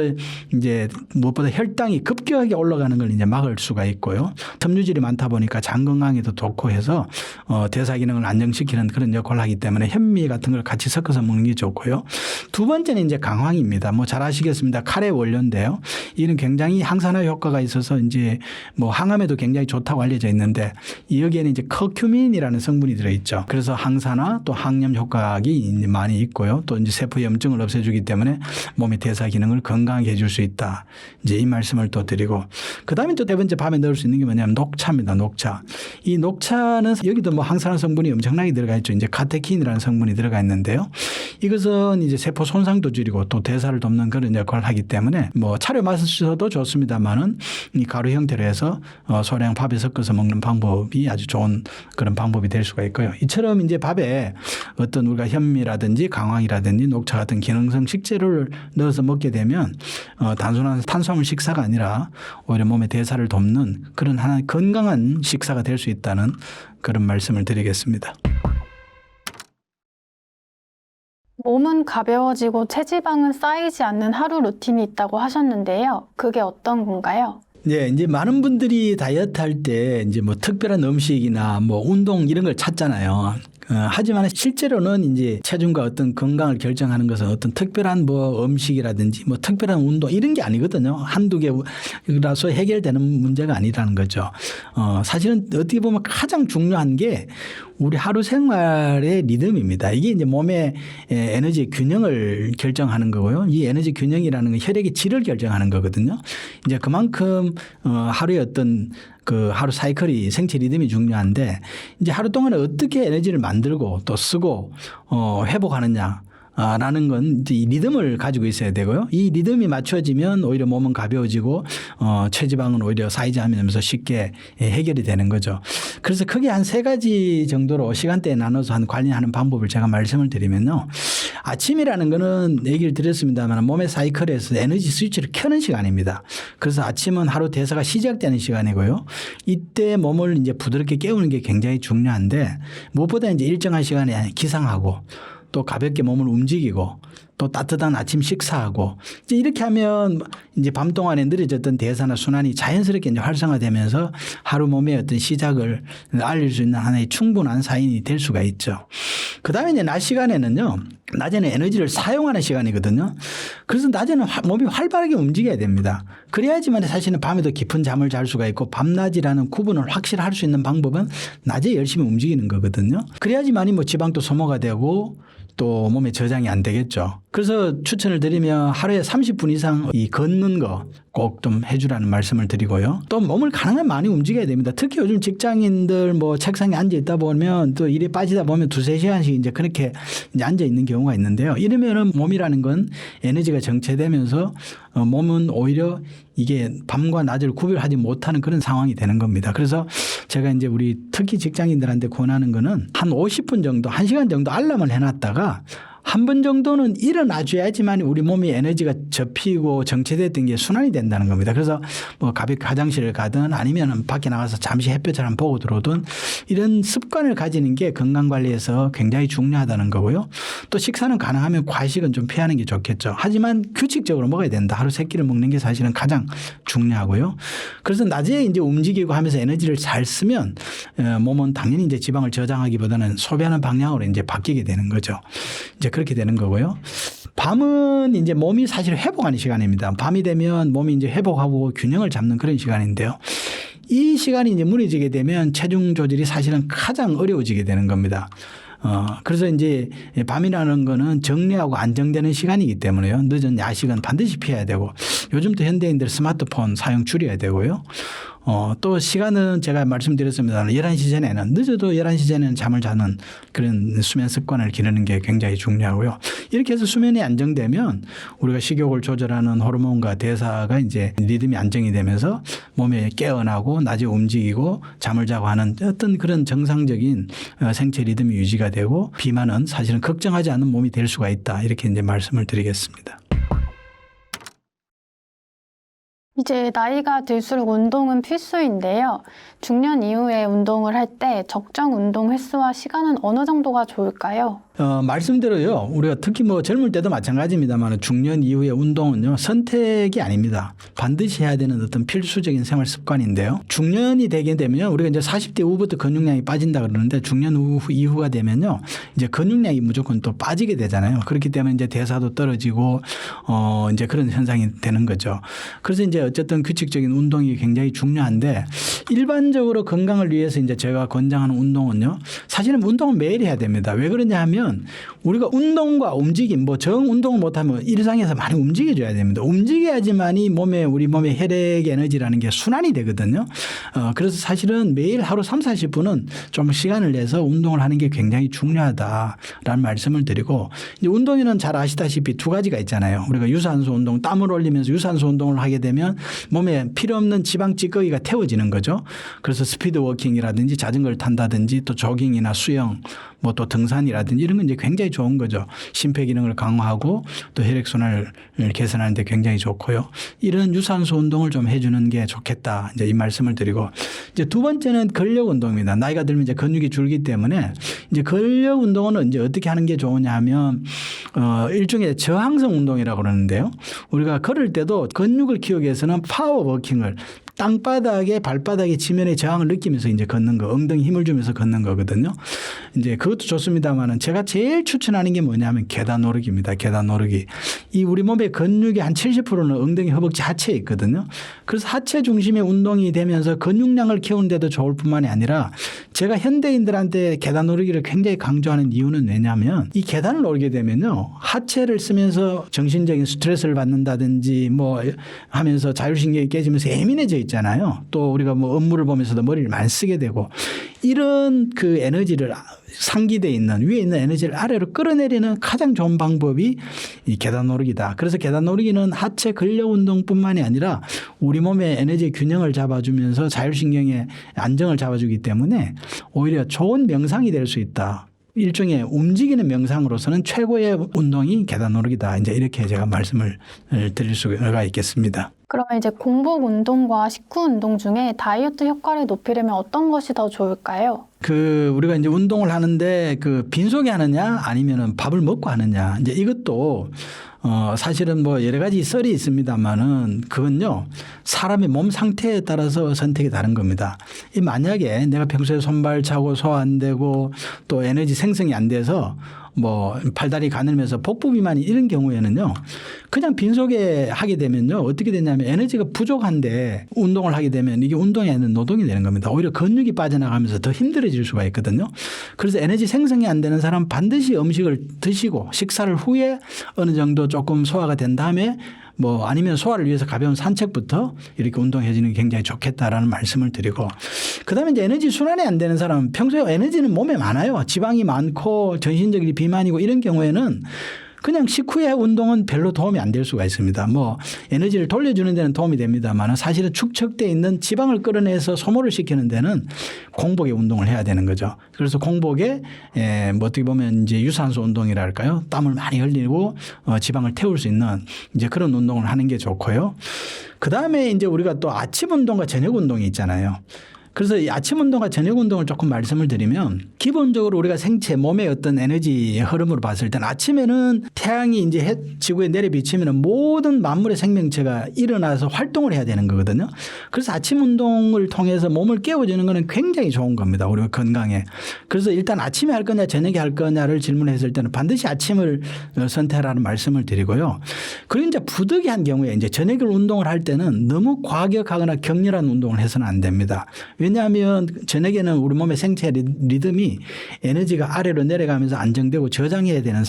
이제 무엇보다 혈당이 급격하게 올라가는 걸 이제 막을 수가 있고요. 섬유질이 많다 보니까 장 건강에도 좋고 해서 대사 기능을 안정시키는 그런 역할을 하기 때문에 현미 같은 걸 같이 섞어서 먹는 게 좋고요. 두 번째는 이제 강황입니다. 뭐 잘 아시겠습니다. 카레 원료인데요. 이는 굉장히 항산화 효과가 있어서 이제 뭐 항암에도 굉장히 좋다고 알려져 있는데 여기에는 이제 커큐민이라는 성분이 들어있죠. 그래서 항산화 또 항염 효과가 많이 있고요. 또 이제 세포 염증을 없애주기 때문에 몸의 대사 기능을 건강하게 해줄 수 있다. 이제 이 말씀을 또 드리고 그다음에 또 네 번째 밥에 넣을 수 있는 게 뭐냐면 녹차입니다. 녹차입니다. 녹차. 이 녹차는 여기도 뭐 항산화 성분이 엄청나게 들어가 있죠. 이제 카테킨이라는 성분이 들어가 있는데요. 이것은 이제 세포 손상도 줄이고 또 대사를 돕는 그런 역할을 하기 때문에 뭐 차려 마셔도 좋습니다만은 이 가루 형태로 해서 소량 밥에 섞어서 먹는 방법이 아주 좋은 그런 방법이 될 수가 있고요. 이처럼 이제 밥에 어떤 우리가 현미라든지 강황이라든지 녹차 같은 기능성 식재료를 넣어서 먹게 되면 단순한 탄수화물 식사가 아니라 오히려 몸의 대사를 돕는 그런 하나의 건강한 식사가 될 수 있다는 그런 말씀을 드리겠습니다. 몸은 가벼워지고 체지방은 쌓이지 않는 하루 루틴이 있다고 하셨는데요. 그게 어떤 건가요? 네, 이제 많은 분들이 다이어트 할 때 이제 뭐 특별한 음식이나 뭐 운동 이런 걸 찾잖아요. 하지만 실제로는 이제 체중과 어떤 건강을 결정하는 것은 어떤 특별한 뭐 음식이라든지 뭐 특별한 운동 이런 게 아니거든요. 한두 개라서 해결되는 문제가 아니라는 거죠. 사실은 어떻게 보면 가장 중요한 게 우리 하루 생활의 리듬입니다. 이게 이제 몸의 에너지 균형을 결정하는 거고요. 이 에너지 균형이라는 건 혈액의 질을 결정하는 거거든요. 이제 그만큼 하루의 어떤 그 하루 사이클이 생체 리듬이 중요한데 이제 하루 동안에 어떻게 에너지를 만들고 또 쓰고 회복하느냐. 라는 건 이제 이 리듬을 가지고 있어야 되고요. 이 리듬이 맞춰지면 오히려 몸은 가벼워지고 체지방은 오히려 쌓이지 않으면서 쉽게 해결이 되는 거죠. 그래서 크게 한 3가지 정도로 시간대에 나눠서 관리하는 방법을 제가 말씀을 드리면요. 아침이라는 거는 얘기를 드렸습니다만 몸의 사이클에서 에너지 스위치를 켜는 시간입니다. 그래서 아침은 하루 대사가 시작되는 시간이고요. 이때 몸을 이제 부드럽게 깨우는 게 굉장히 중요한데 무엇보다 이제 일정한 시간에 기상하고 또 가볍게 몸을 움직이고 또 따뜻한 아침 식사하고 이제 이렇게 하면 이제 밤 동안에 느려졌던 대사나 순환이 자연스럽게 이제 활성화되면서 하루 몸의 어떤 시작을 알릴 수 있는 하나의 충분한 사인이 될 수가 있죠. 그 다음에 이제 낮 시간에는요. 낮에는 에너지를 사용하는 시간이거든요. 그래서 낮에는 몸이 활발하게 움직여야 됩니다. 그래야지만 사실은 밤에도 깊은 잠을 잘 수가 있고 밤낮이라는 구분을 확실히 할 수 있는 방법은 낮에 열심히 움직이는 거거든요. 그래야지만이 뭐 지방도 소모가 되고 또 몸에 저장이 안 되겠죠. 그래서 추천을 드리면 하루에 30분 이상 이 걷는 거 꼭 좀 해주라는 말씀을 드리고요. 또 몸을 가능한 많이 움직여야 됩니다. 특히 요즘 직장인들 뭐 책상에 앉아 있다 보면 또 일에 빠지다 보면 2-3시간씩 이제 그렇게 이제 앉아 있는 경우가 있는데요. 이러면은 몸이라는 건 에너지가 정체되면서 몸은 오히려 이게 밤과 낮을 구별하지 못하는 그런 상황이 되는 겁니다. 그래서 제가 이제 우리 특히 직장인들한테 권하는 거는 한 50분 정도, 1시간 정도 알람을 해놨다가 한 번 정도는 일어나줘야지만 우리 몸이 에너지가 접히고 정체됐던 게 순환이 된다는 겁니다. 그래서 뭐 가볍게 화장실을 가든 아니면 밖에 나가서 잠시 햇볕을 한번 보고 들어오든 이런 습관을 가지는 게 건강관리에서 굉장히 중요하다는 거고요. 또 식사는 가능하면 과식은 좀 피하는 게 좋겠죠. 하지만 규칙적으로 먹어야 된다. 하루 3끼를 먹는 게 사실은 가장 중요하고요. 그래서 낮에 이제 움직이고 하면서 에너지를 잘 쓰면 몸은 당연히 이제 지방을 저장하기보다는 소비하는 방향으로 이제 바뀌게 되는 거죠. 이제 그렇게 되는 거고요. 밤은 이제 몸이 사실 회복하는 시간입니다. 밤이 되면 몸이 이제 회복하고 균형을 잡는 그런 시간인데요. 이 시간이 이제 무너지게 되면 체중 조절이 사실은 가장 어려워지게 되는 겁니다. 그래서 이제 밤이라는 거는 정리하고 안정되는 시간이기 때문에요. 늦은 야식은 반드시 피해야 되고 요즘 또 현대인들 스마트폰 사용 줄여야 되고요. 또 시간은 제가 말씀드렸습니다. 11시 전에는 늦어도 11시 전에는 잠을 자는 그런 수면 습관을 기르는 게 굉장히 중요하고요. 이렇게 해서 수면이 안정되면 우리가 식욕을 조절하는 호르몬과 대사가 이제 리듬이 안정이 되면서 몸에 깨어나고 낮에 움직이고 잠을 자고 하는 어떤 그런 정상적인 생체 리듬이 유지가 되고 비만은 사실은 걱정하지 않는 몸이 될 수가 있다. 이렇게 이제 말씀을 드리겠습니다. 이제 나이가 들수록 운동은 필수인데요. 중년 이후에 운동을 할 때 적정 운동 횟수와 시간은 어느 정도가 좋을까요? 말씀대로요. 우리가 특히 뭐 젊을 때도 마찬가지입니다만 중년 이후의 운동은요. 선택이 아닙니다. 반드시 해야 되는 어떤 필수적인 생활 습관인데요. 중년이 되게 되면 우리가 이제 40대 후부터 근육량이 빠진다 그러는데 중년 이후가 되면요. 이제 근육량이 무조건 또 빠지게 되잖아요. 그렇기 때문에 이제 대사도 떨어지고 이제 그런 현상이 되는 거죠. 그래서 이제 어쨌든 규칙적인 운동이 굉장히 중요한데 일반적으로 건강을 위해서 이제 제가 권장하는 운동은요. 사실은 운동은 매일 해야 됩니다. 왜 그러냐 하면 우리가 운동과 움직임 뭐 정 운동을 못하면 일상에서 많이 움직여줘야 됩니다. 움직여야지만이 우리 몸의 혈액 에너지라는 게 순환이 되거든요. 그래서 사실은 매일 하루 30-40분은 좀 시간을 내서 운동을 하는 게 굉장히 중요하다라는 말씀을 드리고 이제 운동에는 잘 아시다시피 두 가지가 있잖아요. 우리가 유산소 운동 땀을 흘리면서 유산소 운동을 하게 되면 몸에 필요 없는 지방 찌꺼기가 태워지는 거죠. 그래서 스피드 워킹이라든지 자전거를 탄다든지 또 조깅이나 수영 뭐 또 등산이라든지 이런 건 이제 굉장히 좋은 거죠. 심폐기능을 강화하고 또 혈액순환을 개선하는 데 굉장히 좋고요. 이런 유산소 운동을 좀 해주는 게 좋겠다. 이제 이 말씀을 드리고 이제 두 번째는 근력 운동입니다. 나이가 들면 이제 근육이 줄기 때문에 이제 근력 운동은 이제 어떻게 하는 게 좋으냐 하면 일종의 저항성 운동이라고 그러는데요. 우리가 걸을 때도 근육을 키우기 위해서는 파워 워킹을 땅바닥에 발바닥에 지면의 저항을 느끼면서 이제 걷는 거, 엉덩이 힘을 주면서 걷는 거거든요. 이제 그것도 좋습니다만은 제가 제일 추천하는 게 뭐냐면 계단 오르기입니다. 계단 오르기. 이 우리 몸의 근육의 한 70%는 엉덩이, 허벅지, 하체에 있거든요. 그래서 하체 중심의 운동이 되면서 근육량을 키우는 데도 좋을 뿐만이 아니라 제가 현대인들한테 계단 오르기를 굉장히 강조하는 이유는 왜냐하면 이 계단을 오르게 되면요. 하체를 쓰면서 정신적인 스트레스를 받는다든지 뭐 하면서 자율신경이 깨지면서 예민해져 있잖아요. 또 우리가 뭐 업무를 보면서도 머리를 많이 쓰게 되고 이런 그 에너지를 상기되어 있는 위에 있는 에너지를 아래로 끌어내리는 가장 좋은 방법이 이 계단 오르기다. 그래서 계단 오르기는 하체 근력 운동뿐만이 아니라 우리 몸의 에너지 균형을 잡아주면서 자율신경의 안정을 잡아주기 때문에 오히려 좋은 명상이 될 수 있다. 일종의 움직이는 명상으로서는 최고의 운동이 계단 오르기다. 이제 이렇게 제가 말씀을 드릴 수가 있겠습니다. 그러면 이제 공복 운동과 식후 운동 중에 다이어트 효과를 높이려면 어떤 것이 더 좋을까요? 우리가 이제 운동을 하는데 빈속에 하느냐 아니면은 밥을 먹고 하느냐 이제 이것도 사실은 뭐 여러 가지 썰이 있습니다만은 그건요 사람의 몸 상태에 따라서 선택이 다른 겁니다. 만약에 내가 평소에 손발 차고 소화 안 되고 또 에너지 생성이 안 돼서 뭐 팔다리 가늘면서 복부 비만이 이런 경우에는요 그냥 빈속에 하게 되면요 어떻게 되냐면 에너지가 부족한데 운동을 하게 되면 이게 운동이 아니라 노동이 되는 겁니다. 오히려 근육이 빠져나가면서 더 힘들어질 수가 있거든요. 그래서 에너지 생성이 안 되는 사람은 반드시 음식을 드시고 식사를 후에 어느 정도 조금 소화가 된 다음에 뭐 아니면 소화를 위해서 가벼운 산책부터 이렇게 운동해 주는 게 굉장히 좋겠다라는 말씀을 드리고 그다음에 이제 에너지 순환이 안 되는 사람은 평소에 에너지는 몸에 많아요. 지방이 많고 전신적인 비만이고 이런 경우에는 그냥 식후에 운동은 별로 도움이 안 될 수가 있습니다. 뭐 에너지를 돌려주는 데는 도움이 됩니다만 사실은 축적되어 있는 지방을 끌어내서 소모를 시키는 데는 공복에 운동을 해야 되는 거죠. 그래서 공복에 뭐 어떻게 보면 이제 유산소 운동이라 할까요? 땀을 많이 흘리고 지방을 태울 수 있는 이제 그런 운동을 하는 게 좋고요. 그 다음에 이제 우리가 또 아침 운동과 저녁 운동이 있잖아요. 그래서 이 아침 운동과 저녁 운동을 조금 말씀을 드리면 기본적으로 우리가 생체 몸의 어떤 에너지 흐름으로 봤을 때는 아침에는 태양이 이제 지구에 내려 비치면 모든 만물의 생명체가 일어나서 활동을 해야 되는 거거든요. 그래서 아침 운동을 통해서 몸을 깨워주는 거는 굉장히 좋은 겁니다. 우리 건강에. 그래서 일단 아침에 할 거냐 저녁에 할 거냐를 질문했을 때는 반드시 아침을 선택하라는 말씀을 드리고요. 그리고 이제 부득이한 경우에 이제 저녁에 운동을 할 때는 너무 과격하거나 격렬한 운동을 해서는 안 됩니다. 왜냐하면 저녁에는 우리 몸의 생체 리듬이 에너지가 아래로 내려가면서 안정되고 저장해야 되는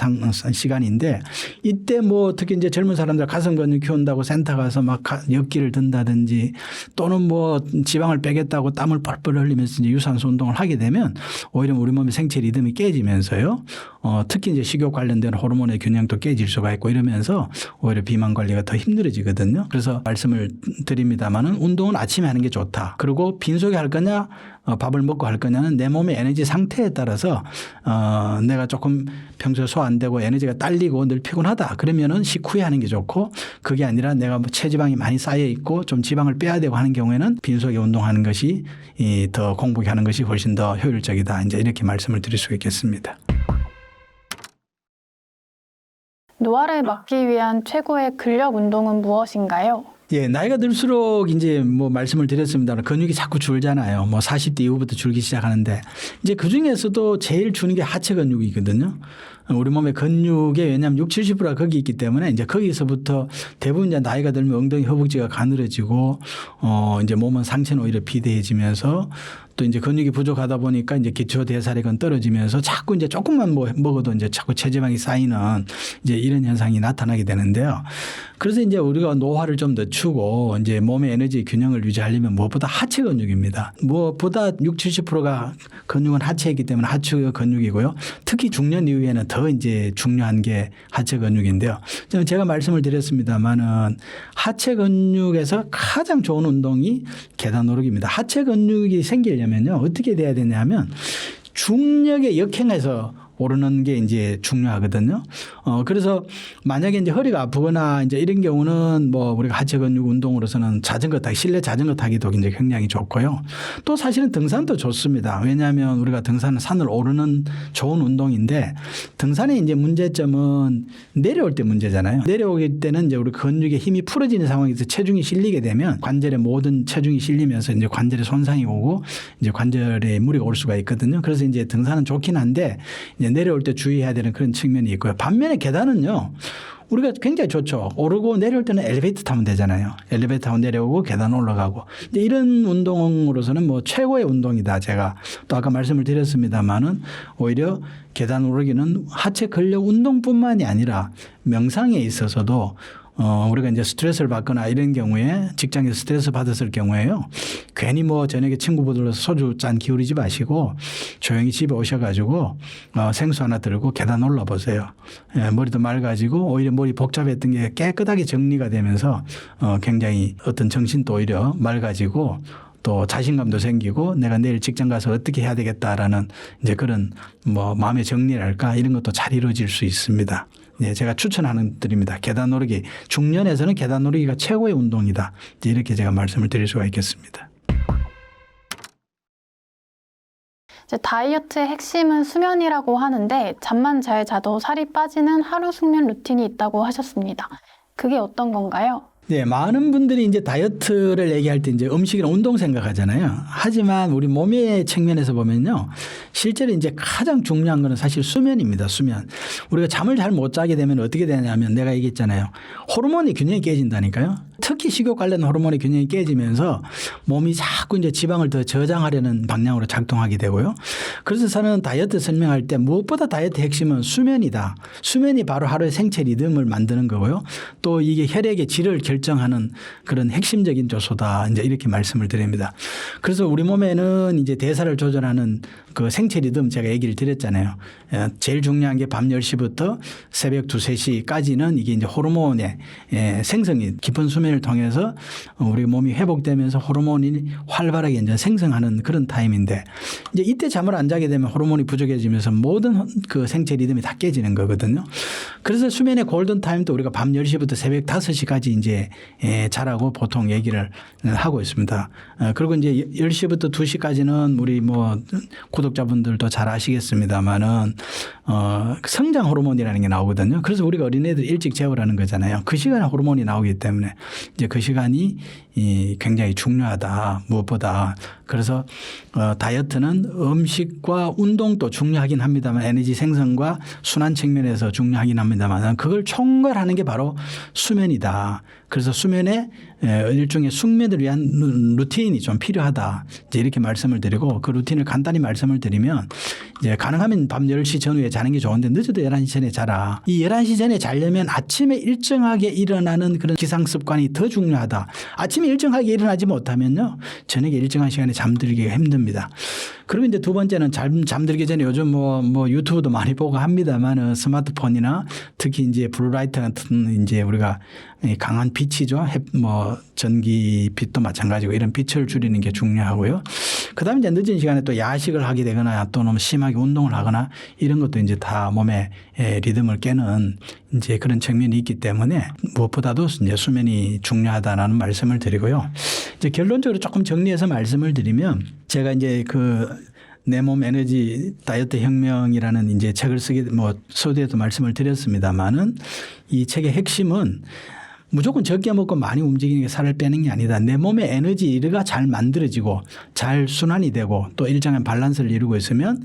시간인데 이때 뭐 특히 이제 젊은 사람들 가슴 근육 키운다고 센터 가서 막 역기를 든다든지 또는 뭐 지방을 빼겠다고 땀을 뻘뻘 흘리면서 이제 유산소 운동을 하게 되면 오히려 우리 몸의 생체 리듬이 깨지면서요. 특히 이제 식욕 관련된 호르몬의 균형도 깨질 수가 있고 이러면서 오히려 비만 관리가 더 힘들어지거든요. 그래서 말씀을 드립니다만은 운동은 아침에 하는 게 좋다. 그리고 빈속에 할 거냐 밥을 먹고 할 거냐는 내 몸의 에너지 상태에 따라서 내가 조금 평소에 소화 안 되고 에너지가 딸리고 늘 피곤하다. 그러면은 식후에 하는 게 좋고 그게 아니라 내가 체지방이 많이 쌓여 있고 좀 지방을 빼야 되고 하는 경우에는 빈속에 운동하는 것이 더 공복에 하는 것이 훨씬 더 효율적이다. 이제 이렇게 말씀을 드릴 수 있겠습니다. 노화를 막기 위한 최고의 근력 운동은 무엇인가요? 예, 나이가 들수록 이제 뭐 말씀을 드렸습니다만 근육이 자꾸 줄잖아요. 뭐 40대 이후부터 줄기 시작하는데 이제 그 중에서도 제일 주는 게 하체 근육이거든요. 우리 몸의 근육에 왜냐하면 60, 70%가 거기 있기 때문에 이제 거기서부터 대부분 이제 나이가 들면 엉덩이 허벅지가 가늘어지고 이제 몸은 상체는 오히려 비대해지면서 또 이제 근육이 부족하다 보니까 이제 기초 대사력은 떨어지면서 자꾸 이제 조금만 뭐 먹어도 이제 자꾸 체지방이 쌓이는 이제 이런 현상이 나타나게 되는데요. 그래서 이제 우리가 노화를 좀 늦추고 이제 몸의 에너지 균형을 유지하려면 무엇보다 하체 근육입니다. 무엇보다 60, 70%가 근육은 하체이기 때문에 하체 근육이고요. 특히 중년 이후에는 더 이제 중요한 게 하체 근육인데요. 제가 말씀을 드렸습니다만은 하체 근육에서 가장 좋은 운동이 계단 오르기입니다. 하체 근육이 생기려면요 어떻게 돼야 되냐면 중력에 역행해서 오르는 게 이제 중요하거든요. 그래서 만약에 이제 허리가 아프거나 이제 이런 경우는 뭐 우리가 하체 근육 운동으로서는 자전거 타기, 실내 자전거 타기도 굉장히 굉장히 좋고요. 또 사실은 등산도 좋습니다. 왜냐하면 우리가 등산은 산을 오르는 좋은 운동인데 등산의 이제 문제점은 내려올 때 문제잖아요. 내려올 때는 이제 우리 근육의 힘이 풀어지는 상황에서 체중이 실리게 되면 관절에 모든 체중이 실리면서 이제 관절에 손상이 오고 이제 관절에 무리가 올 수가 있거든요. 그래서 이제 등산은 좋긴 한데 이제 내려올 때 주의해야 되는 그런 측면이 있고요. 반면에 계단은요. 우리가 굉장히 좋죠. 오르고 내려올 때는 엘리베이터 타면 되잖아요. 엘리베이터 타고 내려오고 계단 올라가고. 이제 이런 운동으로서는 뭐 최고의 운동이다. 제가 또 아까 말씀을 드렸습니다마는 오히려 계단 오르기는 하체 근력 운동뿐만이 아니라 명상에 있어서도 우리가 이제 스트레스를 받거나 이런 경우에 직장에서 스트레스 받았을 경우에요. 괜히 뭐 저녁에 친구 들러서 소주 짠 기울이지 마시고 조용히 집에 오셔가지고 생수 하나 들고 계단 올라보세요. 예, 머리도 맑아지고 오히려 머리 복잡했던 게 깨끗하게 정리가 되면서 굉장히 어떤 정신도 오히려 맑아지고 또 자신감도 생기고 내가 내일 직장 가서 어떻게 해야 되겠다라는 이제 그런 뭐 마음의 정리랄까 이런 것도 잘 이루어질 수 있습니다. 네, 제가 추천하는 드립니다. 계단 오르기. 중년에서는 계단 오르기가 최고의 운동이다. 이렇게 제가 말씀을 드릴 수가 있겠습니다. 이제 다이어트의 핵심은 수면이라고 하는데 잠만 잘 자도 살이 빠지는 하루 숙면 루틴이 있다고 하셨습니다. 그게 어떤 건가요? 네, 많은 분들이 이제 다이어트를 얘기할 때 이제 음식이랑 운동 생각하잖아요. 하지만 우리 몸의 측면에서 보면요. 실제로 이제 가장 중요한 거는 사실 수면입니다. 수면. 우리가 잠을 잘 못 자게 되면 어떻게 되냐면 내가 얘기했잖아요. 호르몬이 균형이 깨진다니까요. 특히 식욕 관련 호르몬의 균형이 깨지면서 몸이 자꾸 이제 지방을 더 저장하려는 방향으로 작동하게 되고요. 그래서 저는 다이어트 설명할 때 무엇보다 다이어트 핵심은 수면이다. 수면이 바로 하루의 생체 리듬을 만드는 거고요. 또 이게 혈액의 질을 결정하는 그런 핵심적인 요소다. 이제 이렇게 말씀을 드립니다. 그래서 우리 몸에는 이제 대사를 조절하는 그 생체 리듬 제가 얘기를 드렸잖아요. 제일 중요한 게 밤 10시부터 새벽 2, 3시까지는 이게 이제 호르몬의 생성이 깊은 수면을 통해서 우리 몸이 회복되면서 호르몬이 활발하게 이제 생성하는 그런 타임인데 이제 이때 잠을 안 자게 되면 호르몬이 부족해지면서 모든 그 생체 리듬이 다 깨지는 거거든요. 그래서 수면의 골든 타임도 우리가 밤 10시부터 새벽 5시까지 이제 자라고 보통 얘기를 하고 있습니다. 그리고 이제 10시부터 2시까지는 우리 뭐 구독자분들도 잘 아시겠습니다만은 성장 호르몬이라는 게 나오거든요. 그래서 우리가 어린애들 일찍 재우라는 거잖아요. 그 시간에 호르몬이 나오기 때문에 이제 그 시간이 굉장히 중요하다. 무엇보다. 그래서 다이어트는 음식과 운동도 중요하긴 합니다만 에너지 생성과 순환 측면에서 중요하긴 합니다만 그걸 총괄하는 게 바로 수면이다. 그래서 수면에 일종의 숙면을 위한 루틴이 좀 필요하다. 이제 이렇게 말씀을 드리고 그 루틴을 간단히 말씀을 드리면 이제 가능하면 밤 10시 전후에 자는 게 좋은데 늦어도 11시 전에 자라. 이 11시 전에 자려면 아침에 일정하게 일어나는 그런 기상 습관이 더 중요하다. 아침에 일정하게 일어나지 못하면요. 저녁에 일정한 시간에 잠들기가 힘듭니다. 그리고 이제 두 번째는 잠들기 전에 요즘 뭐 유튜브도 많이 보고 합니다만 스마트폰이나 특히 이제 블루라이트 같은 이제 우리가 강한 빛이죠. 뭐 전기 빛도 마찬가지고 이런 빛을 줄이는 게 중요하고요. 그다음에 이제 늦은 시간에 또 야식을 하게 되거나 또 너무 심하게 운동을 하거나 이런 것도 이제 다 몸의 리듬을 깨는 이제 그런 측면이 있기 때문에 무엇보다도 이제 수면이 중요하다라는 말씀을 드리고요. 이제 결론적으로 조금 정리해서 말씀을 드리면 제가 이제 내 몸 에너지 다이어트 혁명이라는 이제 책을 서두에도 말씀을 드렸습니다만은 이 책의 핵심은 무조건 적게 먹고 많이 움직이는 게 살을 빼는 게 아니다. 내 몸의 에너지가 잘 만들어지고 잘 순환이 되고 또 일정한 밸런스를 이루고 있으면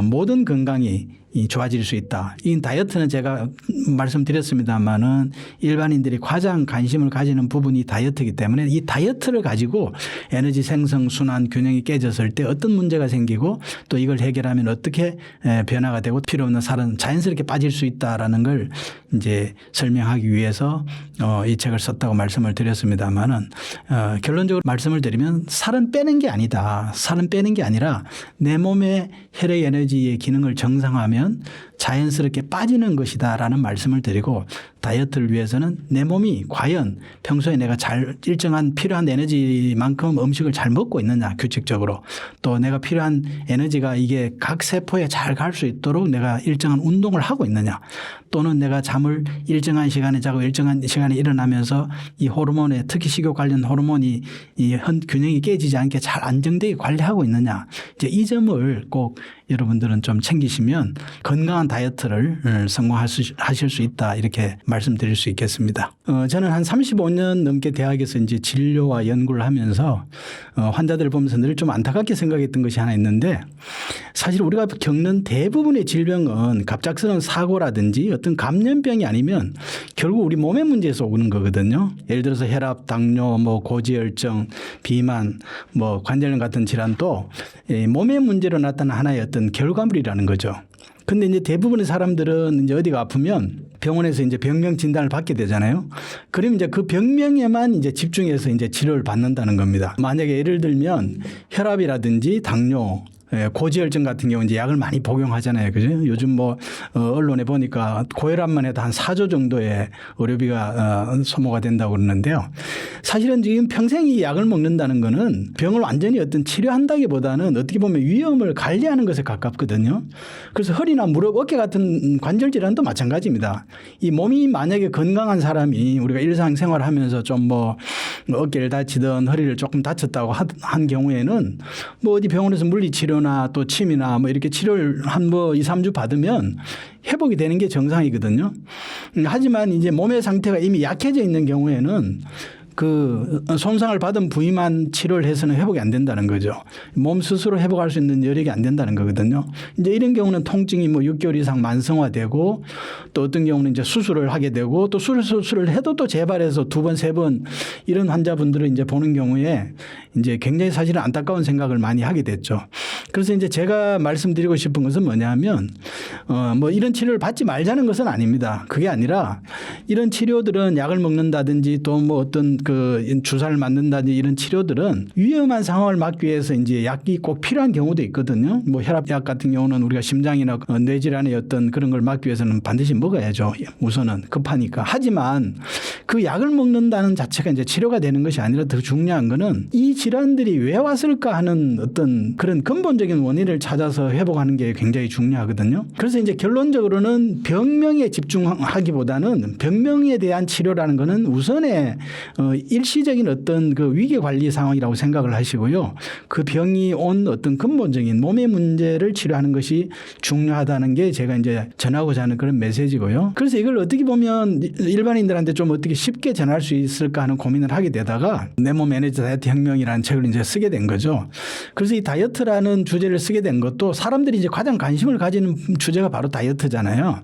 모든 건강이 좋아질 수 있다. 이 다이어트는 제가 말씀드렸습니다만은 일반인들이 가장 관심을 가지는 부분이 다이어트이기 때문에 이 다이어트를 가지고 에너지 생성, 순환, 균형이 깨졌을 때 어떤 문제가 생기고 또 이걸 해결하면 어떻게 변화가 되고 필요 없는 살은 자연스럽게 빠질 수 있다라는 걸 이제 설명하기 위해서 이 책을 썼다고 말씀을 드렸습니다만은 결론적으로 말씀을 드리면 살은 빼는 게 아니다. 살은 빼는 게 아니라 내 몸의 혈액 에너지의 기능을 정상화하면 자연스럽게 빠지는 것이다라는 말씀을 드리고 다이어트를 위해서는 내 몸이 과연 평소에 내가 잘 일정한 필요한 에너지만큼 음식을 잘 먹고 있느냐 규칙적으로 또 내가 필요한 에너지가 이게 각 세포에 잘 갈 수 있도록 내가 일정한 운동을 하고 있느냐 또는 내가 잠을 일정한 시간에 자고 일정한 시간에 일어나면서 이 호르몬에 특히 식욕 관련 호르몬이 이 균형이 깨지지 않게 잘 안정되게 관리하고 있느냐 이제 이 점을 꼭 여러분들은 좀 챙기시면 건강한 다이어트를 성공하실 수 있다 이렇게 말씀드릴 수 있겠습니다. 저는 한 35년 넘게 대학에서 이제 진료와 연구를 하면서 환자들을 보면서 늘 좀 안타깝게 생각했던 것이 하나 있는데 사실 우리가 겪는 대부분의 질병은 갑작스러운 사고라든지 어떤 감염병이 아니면 결국 우리 몸의 문제에서 오는 거거든요. 예를 들어서 혈압, 당뇨, 뭐 고지혈증, 비만, 뭐 관절염 같은 질환도 몸의 문제로 나타난 하나의 어떤 결과물이라는 거죠. 근데 이제 대부분의 사람들은 이제 어디가 아프면 병원에서 이제 병명 진단을 받게 되잖아요. 그러면 이제 그 병명에만 이제 집중해서 이제 치료를 받는다는 겁니다. 만약에 예를 들면 혈압이라든지 당뇨, 고지혈증 같은 경우 이제 약을 많이 복용하잖아요. 그죠? 요즘 뭐 언론에 보니까 고혈압만 해도 한 4조 정도의 의료비가 소모가 된다고 그러는데요. 사실은 지금 평생 이 약을 먹는다는 거는 병을 완전히 어떤 치료한다기보다는 어떻게 보면 위험을 관리하는 것에 가깝거든요. 그래서 허리나 무릎, 어깨 같은 관절 질환도 마찬가지입니다. 이 몸이 만약에 건강한 사람이 우리가 일상생활을 하면서 좀 뭐 어깨를 다치든 허리를 조금 다쳤다고 한 경우에는 뭐 어디 병원에서 물리치료나 또 침이나 뭐 이렇게 치료를 한 뭐 2, 3주 받으면 회복이 되는 게 정상이거든요. 하지만 이제 몸의 상태가 이미 약해져 있는 경우에는 그 손상을 받은 부위만 치료를 해서는 회복이 안 된다는 거죠. 몸 스스로 회복할 수 있는 여력이 안 된다는 거거든요. 이제 이런 경우는 통증이 뭐 6개월 이상 만성화되고 또 어떤 경우는 이제 수술을 하게 되고 또 수술을 해도 또 재발해서 2번, 3번 이런 환자분들을 이제 보는 경우에 이제 굉장히 사실은 안타까운 생각을 많이 하게 됐죠. 그래서 이제 제가 말씀드리고 싶은 것은 뭐냐면 뭐 이런 치료를 받지 말자는 것은 아닙니다. 그게 아니라 이런 치료들은 약을 먹는다든지 또 뭐 어떤 그 주사를 맞는다든지 이런 치료들은 위험한 상황을 막기 위해서 이제 약이 꼭 필요한 경우도 있거든요. 뭐 혈압약 같은 경우는 우리가 심장이나 뇌질환의 어떤 그런 걸 막기 위해서는 반드시 먹어야죠. 우선은 급하니까. 하지만 그 약을 먹는다는 자체가 이제 치료가 되는 것이 아니라 더 중요한 거는 이 질환들이 왜 왔을까 하는 어떤 그런 근본적인 원인을 찾아서 회복하는 게 굉장히 중요하거든요. 그래서 이제 결론적으로는 병명에 집중하기보다는 병명에 대한 치료라는 거는 우선의 일시적인 어떤 그 위기 관리 상황이라고 생각을 하시고요. 그 병이 온 어떤 근본적인 몸의 문제를 치료하는 것이 중요하다는 게 제가 이제 전하고자 하는 그런 메시지고요. 그래서 이걸 어떻게 보면 일반인들한테 좀 어떻게 쉽게 전할 수 있을까 하는 고민을 하게 되다가 내 몸 에너지 다이어트 혁명이라는 책을 이제 쓰게 된 거죠. 그래서 이 다이어트라는 주제를 쓰게 된 것도 사람들이 이제 가장 관심을 가지는 주제가 바로 다이어트잖아요.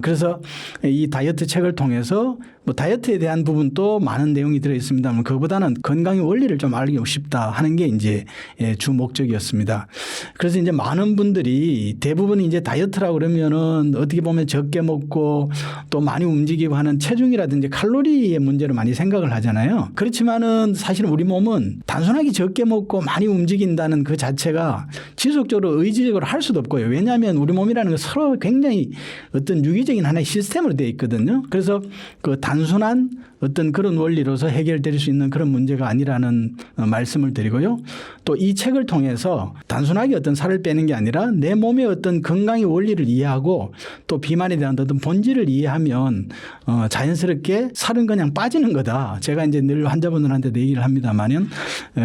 그래서 이 다이어트 책을 통해서 뭐 다이어트에 대한 부분도 많은 내용이 들어 있습니다만 그거보다는 건강의 원리를 좀 알고 싶다 하는 게 이제 주 목적이었습니다. 그래서 이제 많은 분들이 대부분 이제 다이어트라고 그러면은 어떻게 보면 적게 먹고 또 많이 움직이고 하는 체중이라든지 칼로리의 문제로 많이 생각을 하잖아요. 그렇지만은 사실 우리 몸은 단순하게 적게 먹고 많이 움직인다는 그 자체가 지속적으로 의지적으로 할 수도 없고요. 왜냐하면 우리 몸이라는 건 서로 굉장히 어떤 유기적인 하나의 시스템으로 되어 있거든요. 그래서 그 단순한 어떤 그런 원리로서 해결될 수 있는 그런 문제가 아니라는 말씀을 드리고요. 또 이 책을 통해서 단순하게 어떤 살을 빼는 게 아니라 내 몸의 어떤 건강의 원리를 이해하고 또 비만에 대한 어떤 본질을 이해하면 자연스럽게 살은 그냥 빠지는 거다. 제가 이제 늘 환자분들한테도 얘기를 합니다만은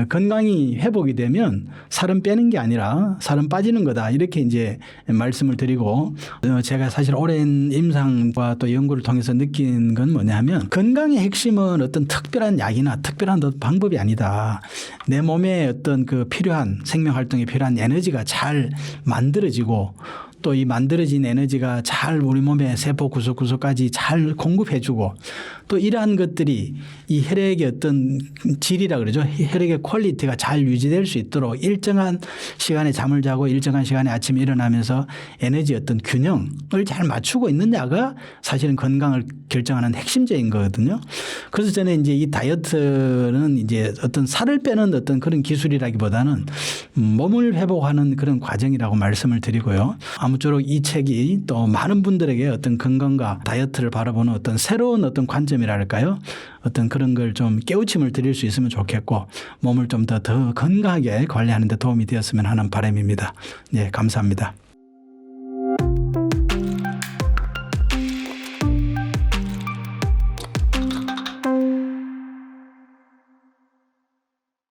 건강이 회복이 되면 살은 빼는 게 아니라 살은 빠지는 거다. 이렇게 이제 말씀을 드리고 제가 사실 오랜 임상과 또 연구를 통해서 느낀 건 뭐냐면 건강의 핵심은 어떤 특별한 약이나 특별한 방법이 아니다. 내 몸에 어떤 그 필요한 생명 활동에 필요한 에너지가 잘 만들어지고 또 이 만들어진 에너지가 잘 우리 몸의 세포 구석구석까지 잘 공급해주고 또 이러한 것들이 이 혈액의 어떤 질이라 그러죠. 혈액의 퀄리티가 잘 유지될 수 있도록 일정한 시간에 잠을 자고 일정한 시간에 아침에 일어나면서 에너지 어떤 균형을 잘 맞추고 있느냐가 사실은 건강을 결정하는 핵심적인 거거든요. 그래서 저는 이제 이 다이어트는 이제 어떤 살을 빼는 어떤 그런 기술이라기보다는 몸을 회복하는 그런 과정이라고 말씀을 드리고요. 아무쪼록 이 책이 또 많은 분들에게 어떤 건강과 다이어트를 바라보는 어떤 새로운 어떤 관점이랄까요? 어떤 그런 걸 좀 깨우침을 드릴 수 있으면 좋겠고 몸을 좀 더 건강하게 관리하는 데 도움이 되었으면 하는 바람입니다. 네, 감사합니다.